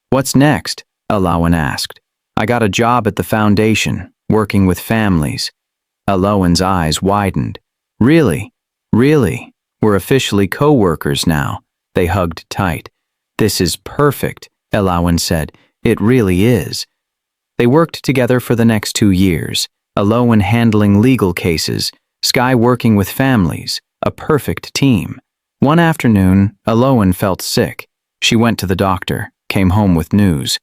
"What's next?" Elowen asked. "I got a job at the foundation, working with families." Elowen's eyes widened. "Really? Really? We're officially co-workers now." They hugged tight. "This is perfect," Elowen said. "It really is." They worked together for the next 2 years, Elowen handling legal cases, Skye working with families, a perfect team. One afternoon, Elowen felt sick. She went to the doctor, came home with news.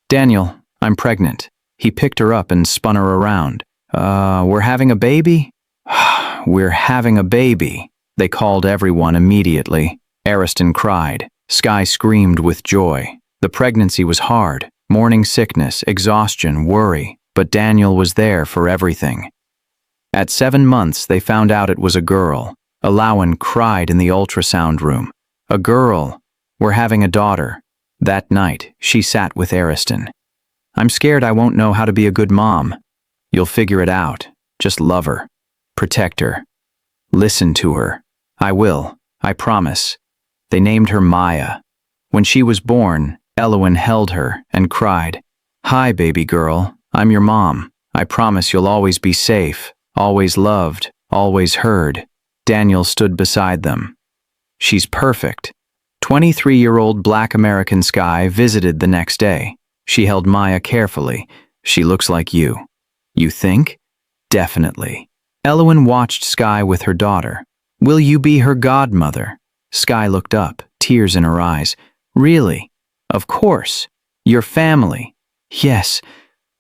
"Daniel, I'm pregnant." He picked her up and spun her around. We're having a baby?" "We're having a baby." They called everyone immediately. Ariston cried. Skye screamed with joy. The pregnancy was hard. Morning sickness, exhaustion, worry. But Daniel was there for everything. At 7 months, they found out it was a girl. Elowen cried in the ultrasound room. "A girl. We're having a daughter." That night, she sat with Ariston. "I'm scared I won't know how to be a good mom." "You'll figure it out. Just love her. Protect her. Listen to her." "I will. I promise." They named her Maya. When she was born, Elowen held her and cried, "Hi, baby girl. I'm your mom. I promise you'll always be safe, always loved, always heard." Daniel stood beside them. "She's perfect." 23-year-old Black American Skye visited the next day. She held Maya carefully. "She looks like you." "You think?" "Definitely." Elowen watched Skye with her daughter. "Will you be her godmother?" Skye looked up, tears in her eyes. "Really? Of course. Your family." "Yes.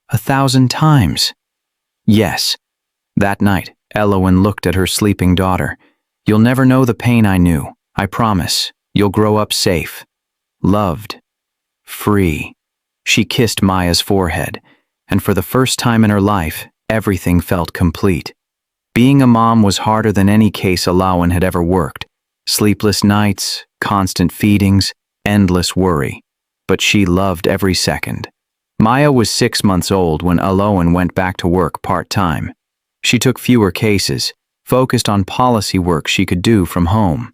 1,000 times." "Yes." That night, Elowen looked at her sleeping daughter. "You'll never know the pain I knew. I promise. You'll grow up safe, loved, free." She kissed Maya's forehead, and for the first time in her life, everything felt complete. Being a mom was harder than any case Alawan had ever worked. Sleepless nights, constant feedings, endless worry. But she loved every second. Maya was 6 months old when Alawan went back to work part-time. She took fewer cases, focused on policy work she could do from home.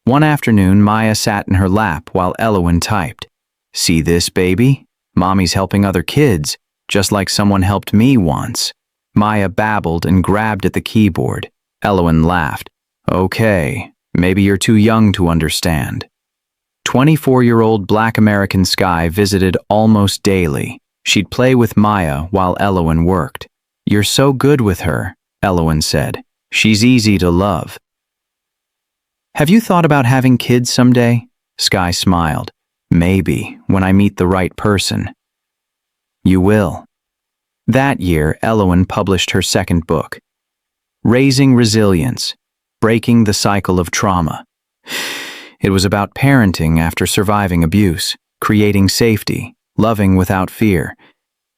One afternoon, Maya sat in her lap while Alawan typed. "See this, baby? Mommy's helping other kids, just like someone helped me once." Maya babbled and grabbed at the keyboard. Alawan laughed. "Okay, maybe you're too young to understand." 24-year-old Black American Sky visited almost daily. She'd play with Maya while Alawan worked. "You're so good with her," Alawan said. "She's easy to love." "Have you thought about having kids someday?" Sky smiled. "Maybe, when I meet the right person." "You will." That year, Alawan published her second book, Raising Resilience, Breaking the Cycle of Trauma. It was about parenting after surviving abuse, creating safety, loving without fear.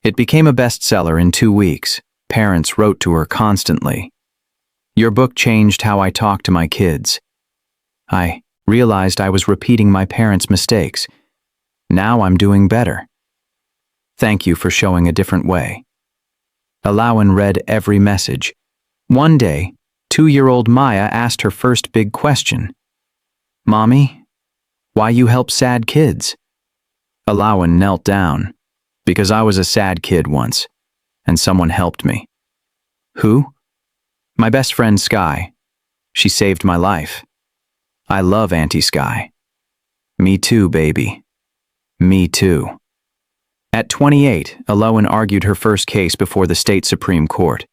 It became a bestseller in 2 weeks. Parents wrote to her constantly. "Your book changed how I talk to my kids. I realized I was repeating my parents' mistakes. Now I'm doing better. Thank you for showing a different way." Alawan read every message. One day, 2-year-old Maya asked her first big question. "Mommy, why you help sad kids?" Alawan knelt down. "Because I was a sad kid once, and someone helped me." "Who?" "My best friend Sky. She saved my life. I love Auntie Sky." "Me too, baby. Me too." At 28, Alawan argued her first case before the state Supreme Court.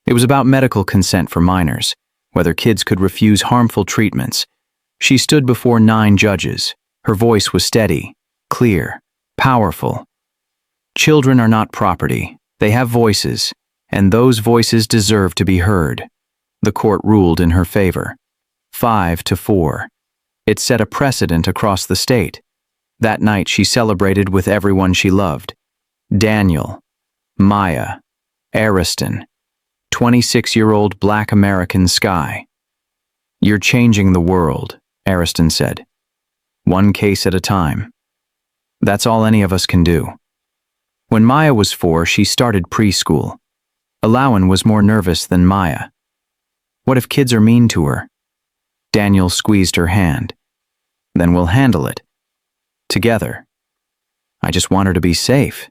It was about medical consent for minors, whether kids could refuse harmful treatments. She stood before 9 judges. Her voice was steady, clear, powerful. Children are not property. They have voices, and those voices deserve to be heard. The court ruled in her favor. 5-4. It set a precedent across the state. That night she celebrated with everyone she loved. Daniel, Maya, Ariston, 26-year-old Black American Sky. "You're changing the world," Ariston said. "One case at a time. That's all any of us can do." When Maya was 4, she started preschool. Alawan was more nervous than Maya. "What if kids are mean to her?" Daniel squeezed her hand. "Then we'll handle it. Together. I just want her to be safe."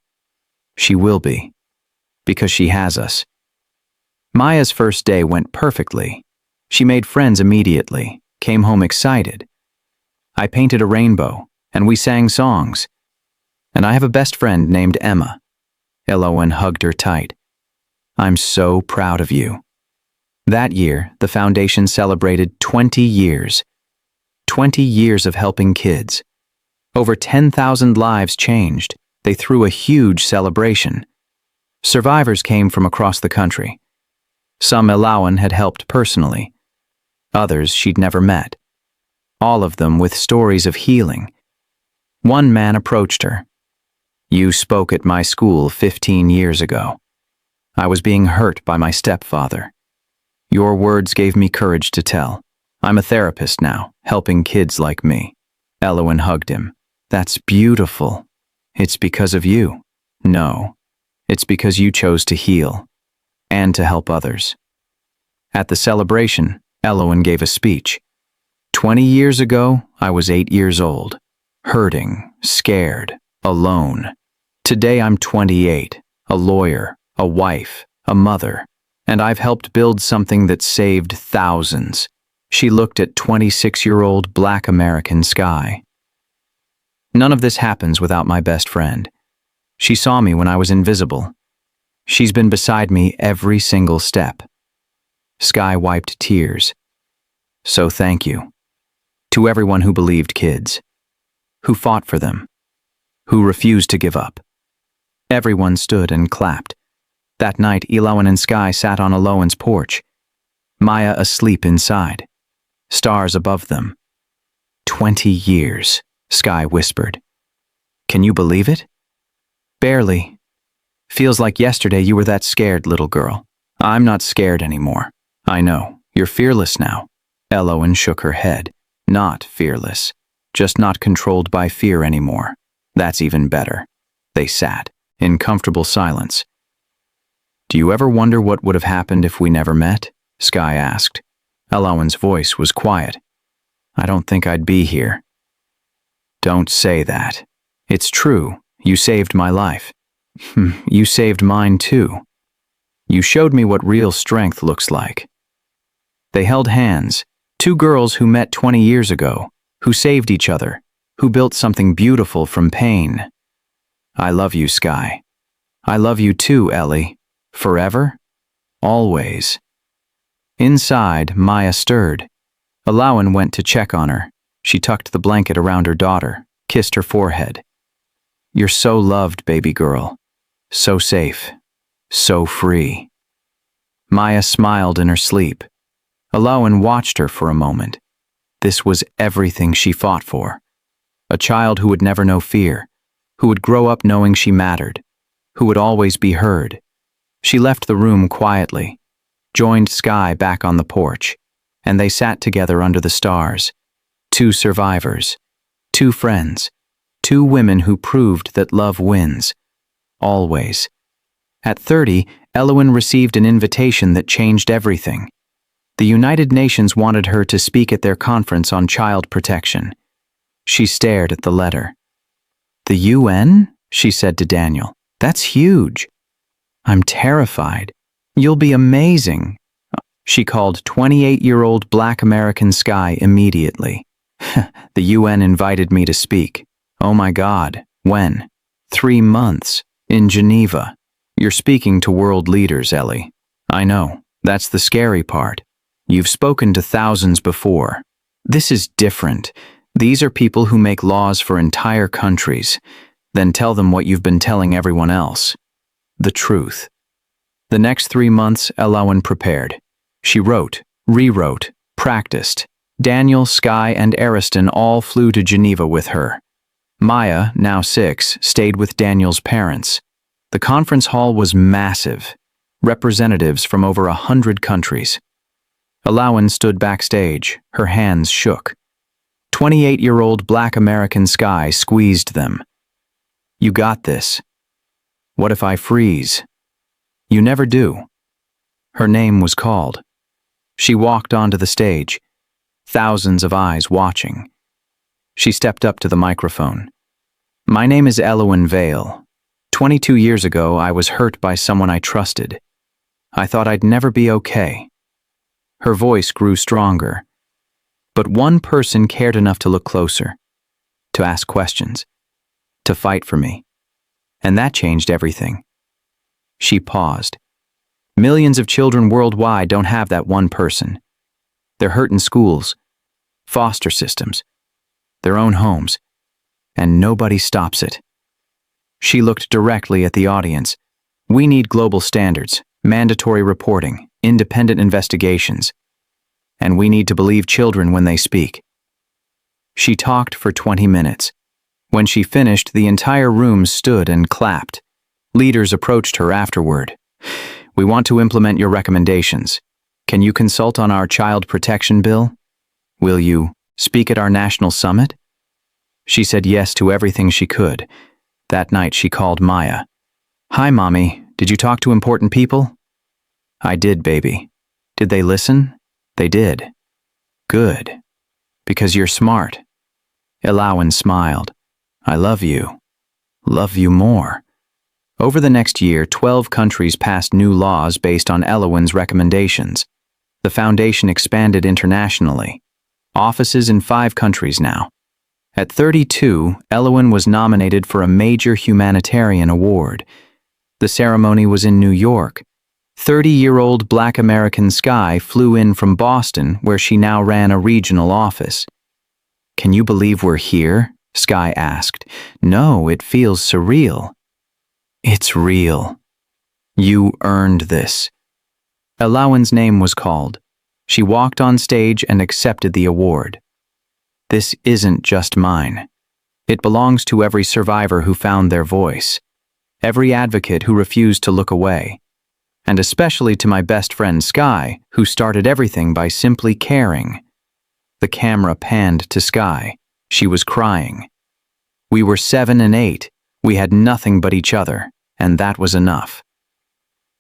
She will be. Because she has us. Maya's first day went perfectly. She made friends immediately, came home excited. I painted a rainbow, and we sang songs. And I have a best friend named Emma. Alawan hugged her tight. "I'm so proud of you." That year, the foundation celebrated 20 years. 20 years of helping kids. Over 10,000 lives changed. They threw a huge celebration. Survivors came from across the country. Some Alawan had helped personally. Others she'd never met. All of them with stories of healing. One man approached her. "You spoke at my school 15 years ago. I was being hurt by my stepfather. Your words gave me courage to tell. I'm a therapist now, helping kids like me." Alawan hugged him. "That's beautiful. It's because of you." "No, it's because you chose to heal and to help others." At the celebration, Alawan gave a speech. 20 years ago, I was 8 years old, hurting, scared, alone. Today I'm 28, a lawyer, a wife, a mother, and I've helped build something that saved thousands. She looked at 26-year-old Black American Sky. "None of this happens without my best friend. She saw me when I was invisible. She's been beside me every single step." Sky wiped tears. "So thank you. To everyone who believed kids, who fought for them, who refused to give up." Everyone stood and clapped. That night, Alawan and Sky sat on Alawan's porch. Maya asleep inside. Stars above them. 20 years. Sky whispered. "Can you believe it?" Barely. Feels like yesterday you were that scared, little girl. I'm not scared anymore. I know. You're fearless now. Elowen shook her head. Not fearless. Just not controlled by fear anymore. That's even better. They sat, in comfortable silence. Do you ever wonder what would have happened if we never met? Sky asked. Elowen's voice was quiet. I don't think I'd be here. Don't say that. It's true. You saved my life. You saved mine too. You showed me what real strength looks like. They held hands, two girls who met 20 years ago, who saved each other, who built something beautiful from pain. I love you, Sky. I love you too, Ellie. Forever? Always. Inside, Maya stirred. Elowen went to check on her. She tucked the blanket around her daughter, kissed her forehead. You're so loved, baby girl. So safe. So free. Maya smiled in her sleep. Elowen watched her for a moment. This was everything she fought for. A child who would never know fear, who would grow up knowing she mattered, who would always be heard. She left the room quietly, joined Sky back on the porch, and they sat together under the stars. Two survivors, two friends, two women who proved that love wins. Always. At 30, Elowen received an invitation that changed everything. The United Nations wanted her to speak at their conference on child protection. She stared at the letter. The UN? She said to Daniel. That's huge. I'm terrified. You'll be amazing. She called 28-year-old Black American Sky immediately. The UN invited me to speak. Oh my God, when? 3 months, in Geneva. You're speaking to world leaders, Ellie. I know, that's the scary part. You've spoken to thousands before. This is different. These are people who make laws for entire countries, then tell them what you've been telling everyone else. The truth. The next 3 months, Elowen prepared. She wrote, rewrote, practiced. Daniel, Sky, and Ariston all flew to Geneva with her. Maya, now 6, stayed with Daniel's parents. The conference hall was massive. Representatives from over 100 countries. Elowen stood backstage. Her hands shook. 28-year-old Black American Sky squeezed them. You got this. What if I freeze? You never do. Her name was called. She walked onto the stage. Thousands of eyes watching. She stepped up to the microphone. My name is Elowen Vale. 22 years ago, I was hurt by someone I trusted. I thought I'd never be okay. Her voice grew stronger. But one person cared enough to look closer, to ask questions, to fight for me. And that changed everything. She paused. Millions of children worldwide don't have that one person. They're hurt in schools, foster systems, their own homes, and nobody stops it. She looked directly at the audience. We need global standards, mandatory reporting, independent investigations, and we need to believe children when they speak. She talked for 20 minutes. When she finished, the entire room stood and clapped. Leaders approached her afterward. We want to implement your recommendations. Can you consult on our child protection bill? Will you speak at our national summit? She said yes to everything she could. That night she called Maya. Hi, Mommy. Did you talk to important people? I did, baby. Did they listen? They did. Good. Because you're smart. Elowen smiled. I love you. Love you more. Over the next year, 12 countries passed new laws based on Elowen's recommendations. The foundation expanded internationally. Offices in 5 countries now. At 32, Elowen was nominated for a major humanitarian award. The ceremony was in New York. 30-year-old Black American Sky flew in from Boston, where she now ran a regional office. Can you believe we're here? Sky asked. No, it feels surreal. It's real. You earned this. Elowen's name was called. She walked on stage and accepted the award. This isn't just mine. It belongs to every survivor who found their voice. every advocate who refused to look away, and especially to my best friend Sky, who started everything by simply caring. The camera panned to Sky. She was crying. We were 7 and 8. We had nothing but each other, and that was enough.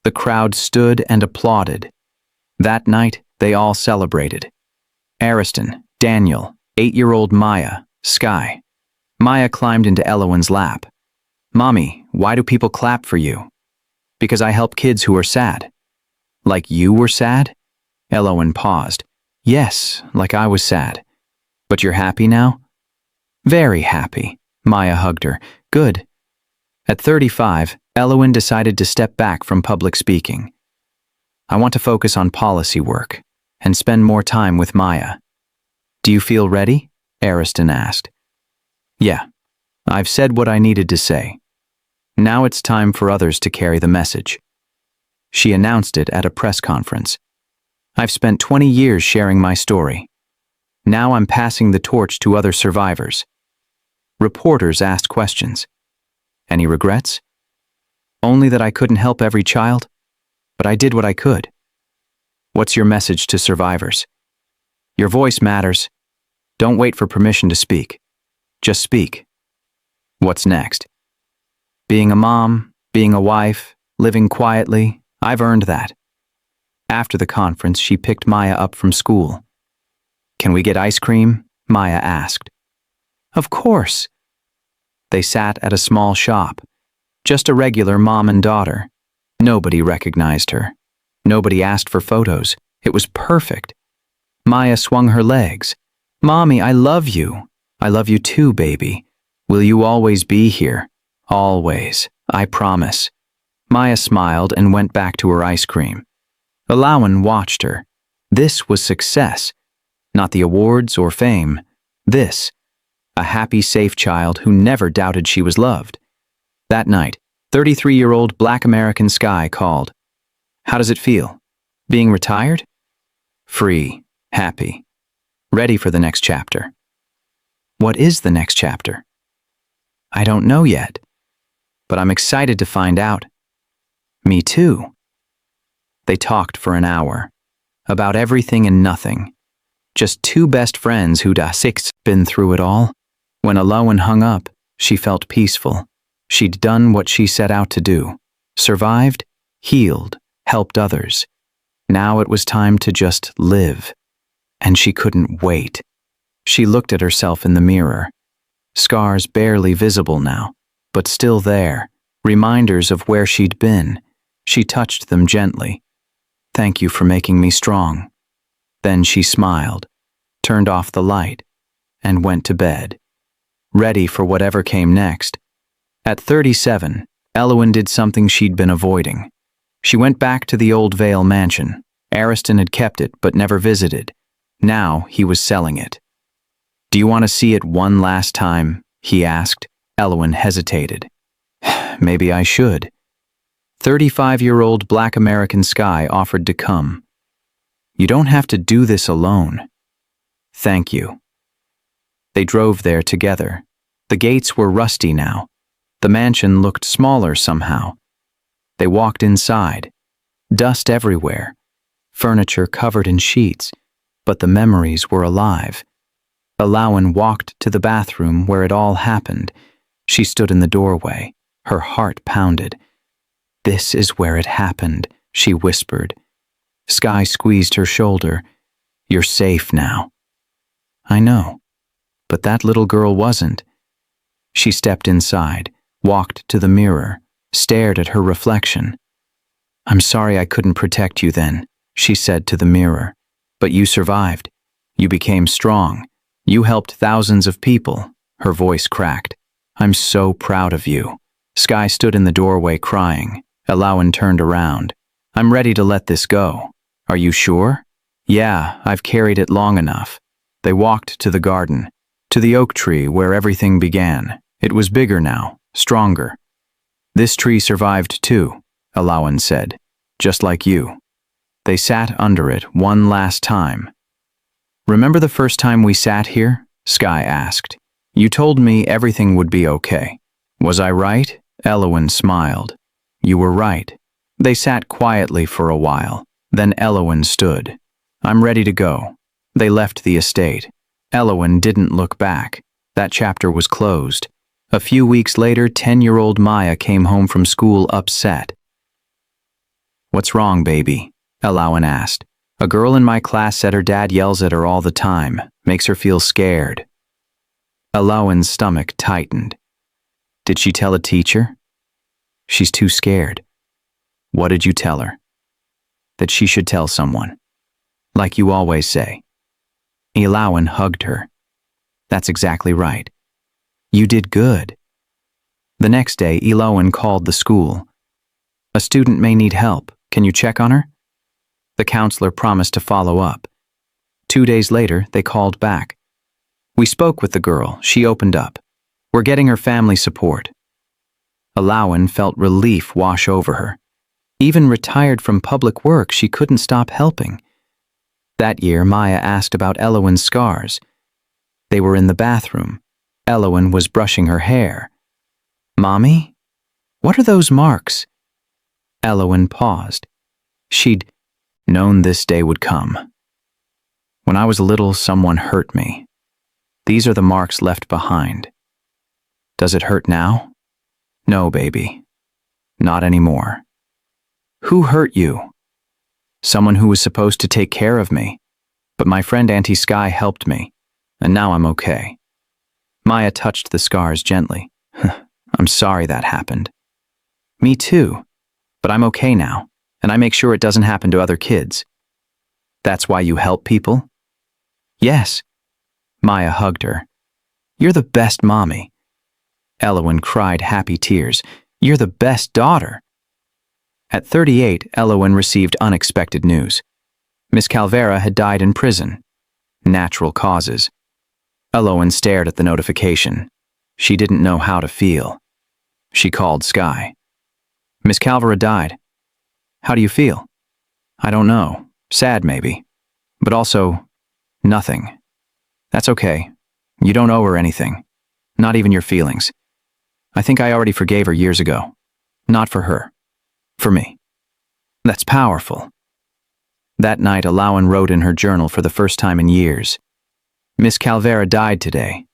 The crowd stood and applauded. That night, they all celebrated. Ariston, Daniel, 8-year-old Maya, Sky. Maya climbed into Elowen's lap. "Mommy, why do people clap for you?" "Because I help kids who are sad." "Like you were sad?" Elowen paused. "Yes, like I was sad. But you're happy now?" "Very happy." Maya hugged her. "Good." At 35, Elowen decided to step back from public speaking. "I want to focus on policy work and spend more time with Maya." "Do you feel ready?" Ariston asked. "Yeah, I've said what I needed to say. Now it's time for others to carry the message." She announced it at a press conference. "I've spent 20 years sharing my story. Now I'm passing the torch to other survivors." Reporters asked questions. "Any regrets?" "Only that I couldn't help every child, but I did what I could." "What's your message to survivors?" "Your voice matters. Don't wait for permission to speak. Just speak." "What's next?" "Being a mom, being a wife, living quietly, I've earned that." After the conference, she picked Maya up from school. "Can we get ice cream?" Maya asked. "Of course." They sat at a small shop, just a regular mom and daughter. Nobody recognized her. Nobody asked for photos. It was perfect. Maya swung her legs. "Mommy, I love you. I love you too, baby. Will you always be here? Always, I promise." Maya smiled and went back to her ice cream. Elowen watched her. This was success. Not the awards or fame. This. A happy, safe child who never doubted she was loved. That night, 33-year-old Black American Sky called. "How does it feel? Being retired?" "Free, happy, ready for the next chapter." "What is the next chapter?" "I don't know yet, but I'm excited to find out." "Me too." They talked for an hour, about everything and nothing. Just two best friends who'd been through it all. When Elowen hung up, she felt peaceful. She'd done what she set out to do. Survived, healed, helped others. Now it was time to just live. And she couldn't wait. She looked at herself in the mirror. Scars barely visible now, but still there. Reminders of where she'd been. She touched them gently. "Thank you for making me strong." Then she smiled, turned off the light, and went to bed, ready for whatever came next. At 37, Elowen did something she'd been avoiding. She went back to the old Vale mansion. Ariston had kept it but never visited. Now he was selling it. "Do you want to see it one last time?" he asked. Elowen hesitated. "Maybe I should." 35-year-old Black American Sky offered to come. "You don't have to do this alone." "Thank you." They drove there together. The gates were rusty now. The mansion looked smaller somehow. They walked inside. Dust everywhere. Furniture covered in sheets. But the memories were alive. Elowen walked to the bathroom where it all happened. She stood in the doorway. Her heart pounded. "This is where it happened," she whispered. Sky squeezed her shoulder. "You're safe now." "I know, but that little girl wasn't." She stepped inside, walked to the mirror, stared at her reflection. "I'm sorry I couldn't protect you then," she said to the mirror. "But you survived. You became strong. You helped thousands of people." Her voice cracked. "I'm so proud of you." Sky stood in the doorway crying. Elowen turned around. "I'm ready to let this go." "Are you sure?" "Yeah, I've carried it long enough." They walked to the garden, to the oak tree where everything began. It was bigger now, stronger. "This tree survived too," Elowen said, "just like you." They sat under it one last time. "Remember the first time we sat here?" Sky asked. "You told me everything would be okay. Was I right? Elowen smiled. You were right. They sat quietly for a while. Then Elowen stood. I'm ready to go. They left the estate. Elowen didn't look back. That chapter was closed. A few weeks later, 10-year-old Maya came home from school upset. What's wrong, baby? Elowen asked. A girl in my class said her dad yells at her all the time, makes her feel scared. Elowen's stomach tightened. Did she tell a teacher? She's too scared. What did you tell her? That she should tell someone. Like you always say. Elowen hugged her. That's exactly right. You did good. The next day, Elowen called the school. A student may need help. Can you check on her? The counselor promised to follow up. 2 days later, they called back. We spoke with the girl. She opened up. We're getting her family support. Elowen felt relief wash over her. Even retired from public work, she couldn't stop helping. That year, Maya asked about Elowen's scars. They were in the bathroom. Elowen was brushing her hair. Mommy? What are those marks? Elowen paused. She'd known this day would come. When I was little, someone hurt me. These are the marks left behind. Does it hurt now? No, baby. Not anymore. Who hurt you? Someone who was supposed to take care of me. But my friend Auntie Sky helped me, and now I'm okay. Maya touched the scars gently. I'm sorry that happened. Me too, but I'm okay now, and I make sure it doesn't happen to other kids. That's why you help people? Yes. Maya hugged her. You're the best mommy. Elowen cried happy tears. You're the best daughter. At 38, Elowen received unexpected news. Miss Calvera had died in prison. Natural causes. Elowen stared at the notification. She didn't know how to feel. She called Sky. Miss Calvera died. How do you feel? I don't know. Sad, maybe. But also, nothing. That's okay. You don't owe her anything. Not even your feelings. I think I already forgave her years ago. Not for her. For me. That's powerful. That night, Elowen wrote in her journal for the first time in years. Miss Calvera died today.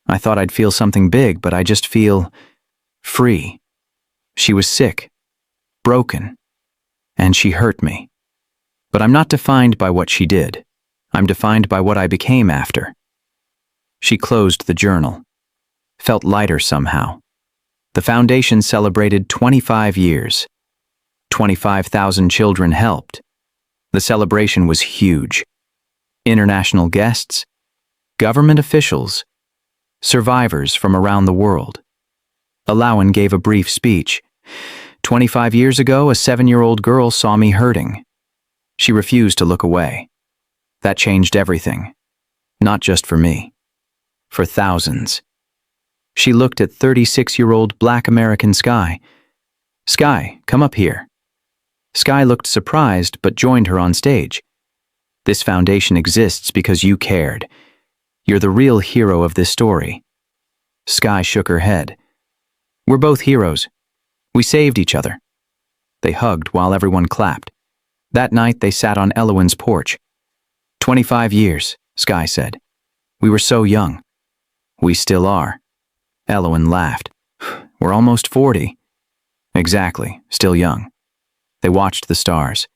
I thought I'd feel something big, but I just feel free. She was sick, broken, and she hurt me. But I'm not defined by what she did. I'm defined by what I became after. She closed the journal. Felt lighter somehow. The foundation celebrated 25 years. 25,000 children helped. The celebration was huge. International guests, government officials, survivors from around the world. Elowen gave a brief speech. 25 years ago, a 7-year-old girl saw me hurting. She refused to look away. That changed everything. Not just for me. For thousands. She looked at 36-year-old Black American Sky. Sky, come up here. Sky looked surprised but joined her on stage. This foundation exists because you cared. You're the real hero of this story. Sky shook her head. We're both heroes. We saved each other. They hugged while everyone clapped. That night they sat on Elowen's porch. 25 years, Sky said. We were so young. We still are. Elowen laughed. We're almost 40. Exactly, still young. They watched the stars.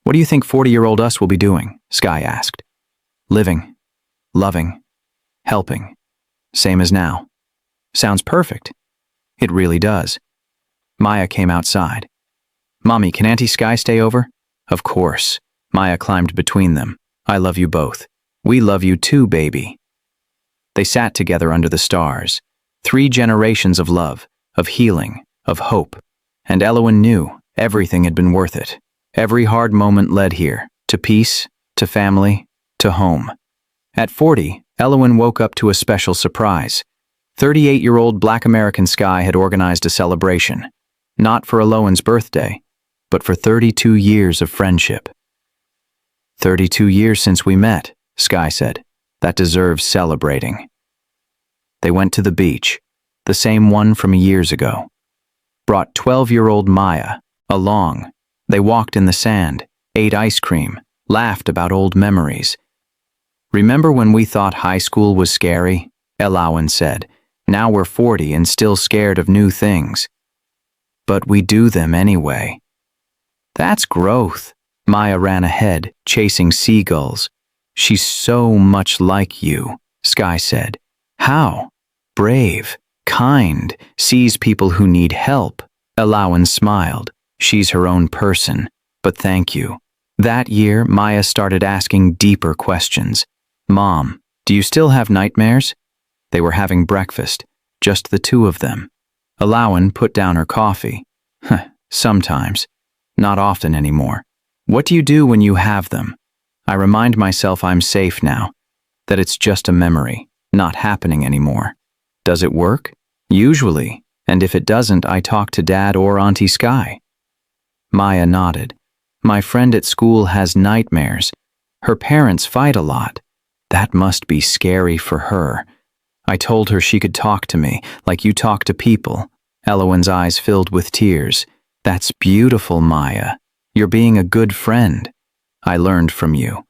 What do you think 40-year-old us will be doing? Sky asked. Living, loving, helping. Same as now. Sounds perfect. It really does. Maya came outside. Mommy, can Auntie Sky stay over? Of course. Maya climbed between them. I love you both. We love you too, baby. They sat together under the stars. 3 generations of love, of healing, of hope. And Elowen knew everything had been worth it. Every hard moment led here, to peace, to family, to home. At 40, Elowen woke up to a special surprise. 38-year-old Black American Sky had organized a celebration. Not for Elowen's birthday, but for 32 years of friendship. 32 years since we met, Sky said. That deserves celebrating. They went to the beach, the same one from years ago. brought 12-year-old Maya along. They walked in the sand, ate ice cream, laughed about old memories. "Remember when we thought high school was scary?" Elawan said. "Now we're 40 and still scared of new things." "But we do them anyway." "That's growth." Maya ran ahead, chasing seagulls. "She's so much like you," Sky said. "How?" "Brave, kind, sees people who need help." Elawan smiled. "She's her own person, but thank you." That year, Maya started asking deeper questions. "Mom, do you still have nightmares?" They were having breakfast, just the two of them. Elawan put down her coffee. "Sometimes. Not often anymore." "What do you do when you have them?" "I remind myself I'm safe now, that it's just a memory, not happening anymore." "Does it work?" "Usually, and if it doesn't, I talk to Dad or Auntie Sky." Maya nodded. "My friend at school has nightmares. Her parents fight a lot. That must be scary for her. I told her she could talk to me, like you talk to people." Elawan's eyes filled with tears. "That's beautiful, Maya. You're being a good friend. I learned from you."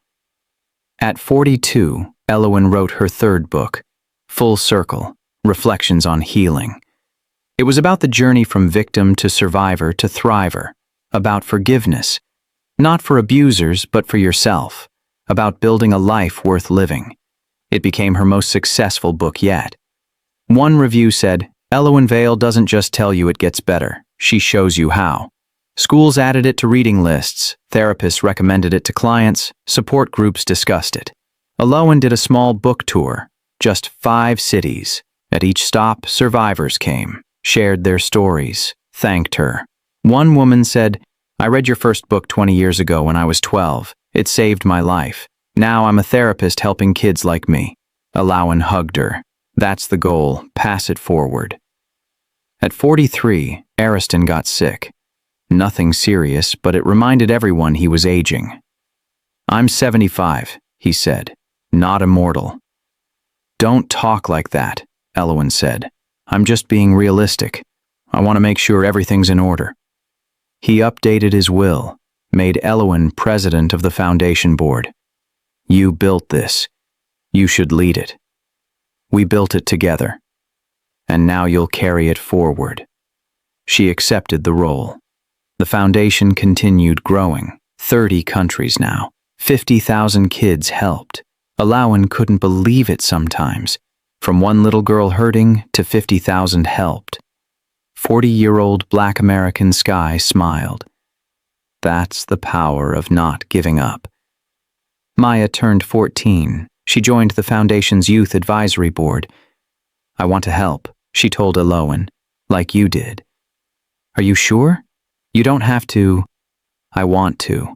At 42, Elawan wrote her third book, Full Circle, Reflections on Healing. It was about the journey from victim to survivor to thriver, about forgiveness, not for abusers but for yourself, about building a life worth living. It became her most successful book yet. One review said, "Elawan Vale doesn't just tell you it gets better, she shows you how." Schools added it to reading lists, therapists recommended it to clients, support groups discussed it. Elawan did a small book tour, just 5 cities. At each stop, survivors came, shared their stories, thanked her. One woman said, "I read your first book 20 years ago when I was 12. It saved my life. Now I'm a therapist helping kids like me." Elawan hugged her. "That's the goal. Pass it forward." At 43, Ariston got sick. Nothing serious, but it reminded everyone he was aging. "I'm 75, he said, "not immortal." "Don't talk like that," Elawan said. "I'm just being realistic. I want to make sure everything's in order." He updated his will, made Elawan president of the foundation board. "You built this. You should lead it. We built it together. And now you'll carry it forward." She accepted the role. The foundation continued growing, 30 countries now, 50,000 kids helped. Elawan couldn't believe it sometimes. From one little girl hurting to 50,000 helped. 40-year-old Black American Sky smiled. That's the power of not giving up. Maya turned 14. She joined the foundation's youth advisory board. "I want to help," she told Elawan, "like you did." "Are you sure? You don't have to." "I want to.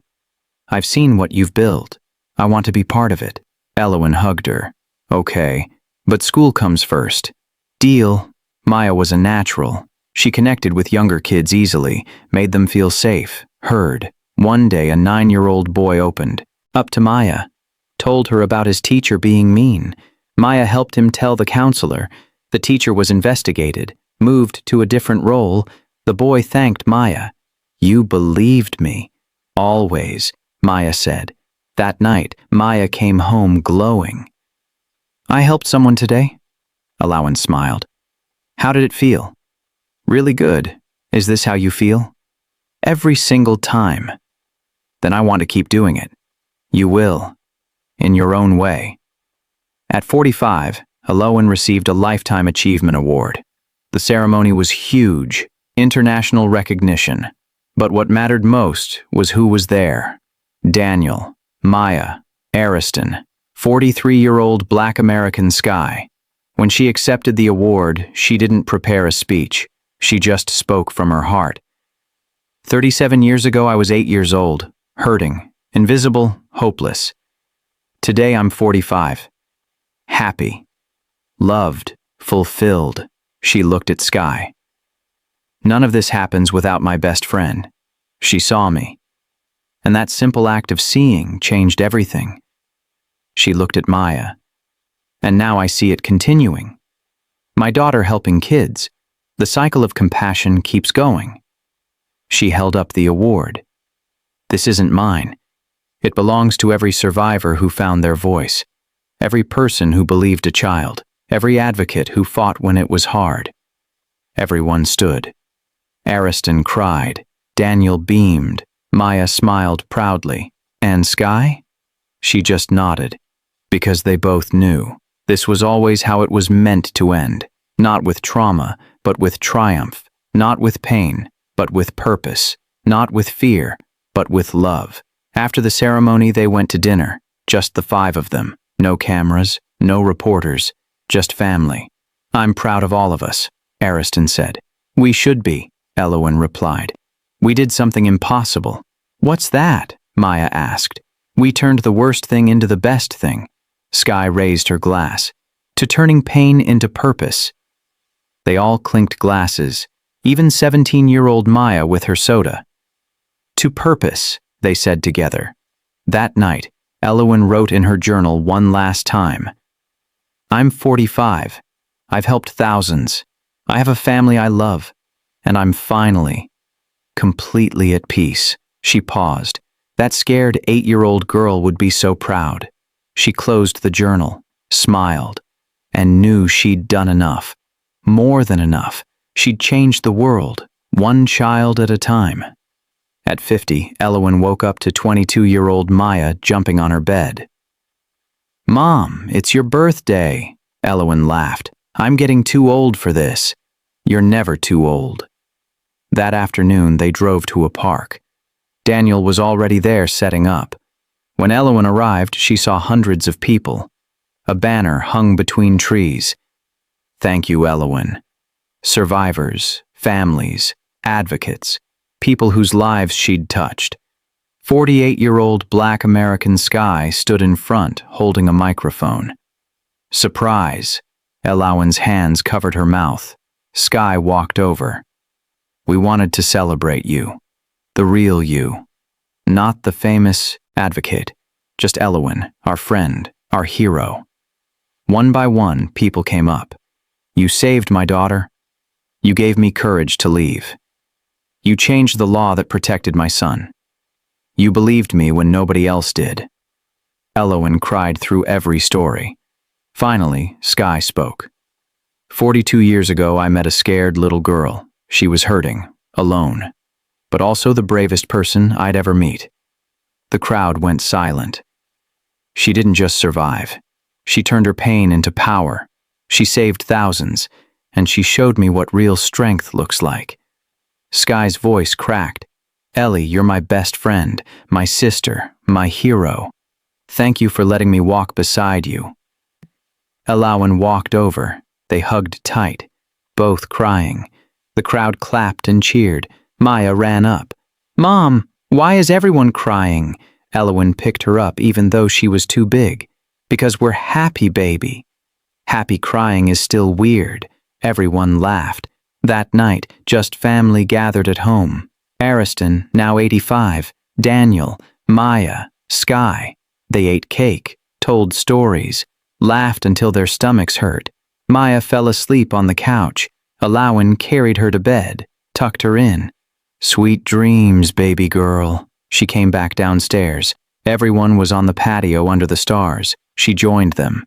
I've seen what you've built. I want to be part of it." Elawan hugged her. "Okay, but school comes first." "Deal." Maya was a natural. She connected with younger kids easily, made them feel safe, heard. One day, a 9-year-old boy opened up to Maya, told her about his teacher being mean. Maya helped him tell the counselor. The teacher was investigated, moved to a different role. The boy thanked Maya. "You believed me." "Always," Maya said. That night, Maya came home glowing. "I helped someone today?" Elawan smiled. "How did it feel?" "Really good. Is this how you feel?" "Every single time." "Then I want to keep doing it." "You will. In your own way." At 45, Elawan received a Lifetime Achievement Award. The ceremony was huge, international recognition. But what mattered most was who was there. Daniel, Maya, Ariston, 43-year-old Black American Sky. When she accepted the award, she didn't prepare a speech. She just spoke from her heart. 37 years ago, I was 8 years old, hurting, invisible, hopeless. Today, I'm 45. Happy, loved, fulfilled. She looked at Sky. "None of this happens without my best friend." She saw me. And that simple act of seeing changed everything. She looked at Maya. And now I see it continuing. My daughter helping kids. The cycle of compassion keeps going. She held up the award. This isn't mine. It belongs to every survivor who found their voice, every person who believed a child, every advocate who fought when it was hard. Everyone stood. Ariston cried. Daniel beamed. Maya smiled proudly. And Sky? She just nodded, because they both knew this was always how it was meant to end, not with trauma, but with triumph, not with pain, but with purpose, not with fear, but with love. After the ceremony, they went to dinner, just the five of them, no cameras, no reporters, just family. I'm proud of all of us, Ariston said. We should be, Elowen replied. We did something impossible. What's that? Maya asked. We turned the worst thing into the best thing. Sky raised her glass. To turning pain into purpose. They all clinked glasses, even 17-year-old Maya with her soda. To purpose, they said together. That night, Elowen wrote in her journal one last time. I'm 45. I've helped thousands. I have a family I love. And I'm finally, completely at peace. She paused. That scared 8-year-old girl would be so proud. She closed the journal, smiled, and knew she'd done enough. More than enough. She'd changed the world, one child at a time. At 50, Elowen woke up to 22-year-old Maya jumping on her bed. Mom, it's your birthday, Elowen laughed. I'm getting too old for this. You're never too old. That afternoon, they drove to a park. Daniel was already there setting up. When Elowen arrived, she saw hundreds of people. A banner hung between trees. Thank you, Elowen. Survivors, families, advocates, people whose lives she'd touched. 48-year-old Black American Sky stood in front, holding a microphone. Surprise. Elowen's hands covered her mouth. Sky walked over. We wanted to celebrate you. The real you. Not the famous advocate. Just Elowen, our friend, our hero. One by one, people came up. You saved my daughter. You gave me courage to leave. You changed the law that protected my son. You believed me when nobody else did. Elowen cried through every story. Finally, Sky spoke. 42 years ago, I met a scared little girl. She was hurting, alone, but also the bravest person I'd ever meet. The crowd went silent. She didn't just survive. She turned her pain into power. She saved thousands, and she showed me what real strength looks like. Sky's voice cracked. Ellie, you're my best friend, my sister, my hero. Thank you for letting me walk beside you. Elowen walked over. They hugged tight, both crying. The crowd clapped and cheered. Maya ran up. Mom, why is everyone crying? Elowen picked her up even though she was too big. Because we're happy, baby. Happy crying is still weird. Everyone laughed. That night, just family gathered at home. Ariston, now 85, Daniel, Maya, Sky. They ate cake, told stories, laughed until their stomachs hurt. Maya fell asleep on the couch. Elowen carried her to bed, tucked her in. Sweet dreams, baby girl. She came back downstairs. Everyone was on the patio under the stars. She joined them.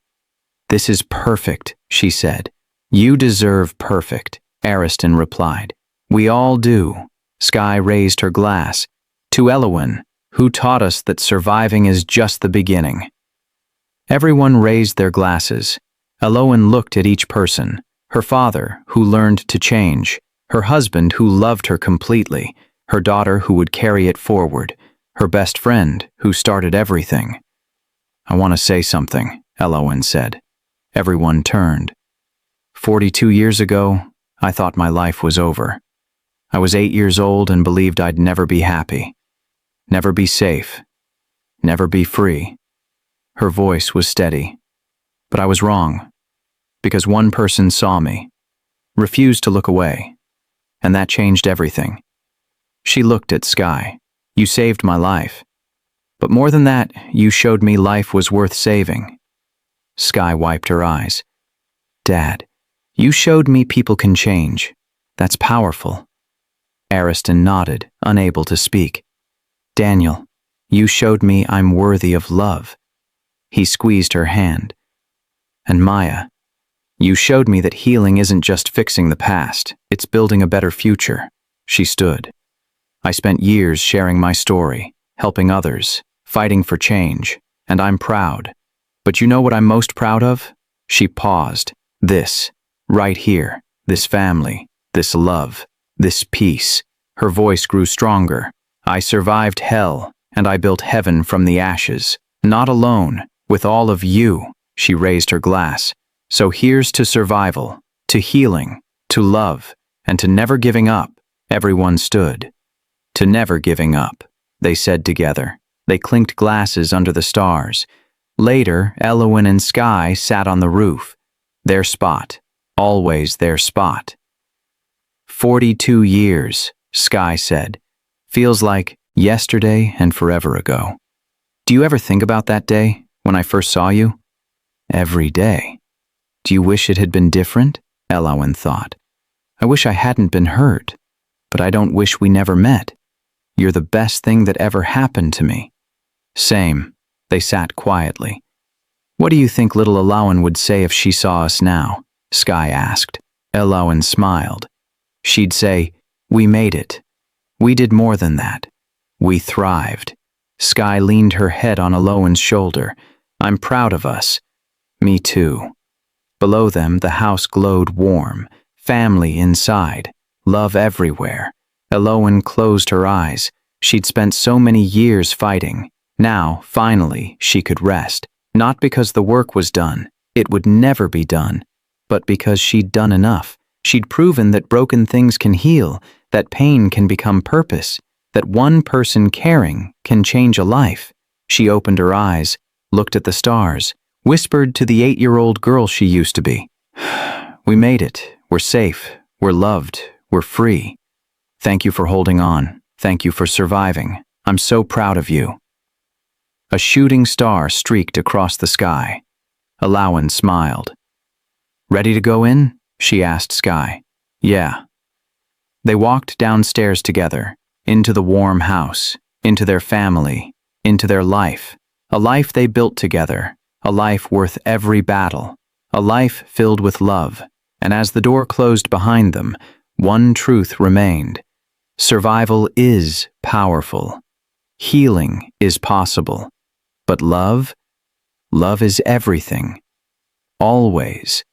This is perfect, she said. You deserve perfect, Ariston replied. We all do. Sky raised her glass. To Elowen, who taught us that surviving is just the beginning. Everyone raised their glasses. Elowen looked at each person. Her father, who learned to change. Her husband, who loved her completely. Her daughter, who would carry it forward. Her best friend, who started everything. I want to say something, Elowen said. Everyone turned. 42 years ago, I thought my life was over. I was 8 years old and believed I'd never be happy. Never be safe. Never be free. Her voice was steady. But I was wrong. Because one person saw me. Refused to look away. And that changed everything. She looked at Sky. You saved my life. But more than that, you showed me life was worth saving. Sky wiped her eyes. Dad, you showed me people can change. That's powerful. Ariston nodded, unable to speak. Daniel, you showed me I'm worthy of love. He squeezed her hand. And Maya, you showed me that healing isn't just fixing the past, it's building a better future. She stood. I spent years sharing my story, helping others, fighting for change, and I'm proud. But you know what I'm most proud of? She paused. This, right here, this family, this love, this peace. Her voice grew stronger. I survived hell, and I built heaven from the ashes. Not alone, with all of you. She raised her glass. So here's to survival, to healing, to love, and to never giving up. Everyone stood. To never giving up, they said together. They clinked glasses under the stars. Later, Elowen and Sky sat on the roof. Their spot, always their spot. 42 years, Sky said. Feels like yesterday and forever ago. Do you ever think about that day, when I first saw you? Every day. Do you wish it had been different? Elowen thought. I wish I hadn't been hurt, but I don't wish we never met. You're the best thing that ever happened to me. Same. They sat quietly. What do you think little Elowen would say if she saw us now? Sky asked. Elowen smiled. She'd say, we made it. We did more than that. We thrived. Sky leaned her head on Elowen's shoulder. I'm proud of us. Me too. Below them, the house glowed warm. Family inside. Love everywhere. Elowen closed her eyes. She'd spent so many years fighting. Now, finally, she could rest. Not because the work was done. It would never be done. But because she'd done enough. She'd proven that broken things can heal, that pain can become purpose, that one person caring can change a life. She opened her eyes, looked at the stars, whispered to the 8-year-old girl she used to be. We made it. We're safe. We're loved. We're free. Thank you for holding on. Thank you for surviving. I'm so proud of you. A shooting star streaked across the sky. Elowen smiled. Ready to go in? She asked Sky. Yeah. They walked downstairs together, into the warm house, into their family, into their life. A life they built together, a life worth every battle, a life filled with love. And as the door closed behind them, one truth remained. Survival is powerful. Healing is possible. But love? Love is everything. Always.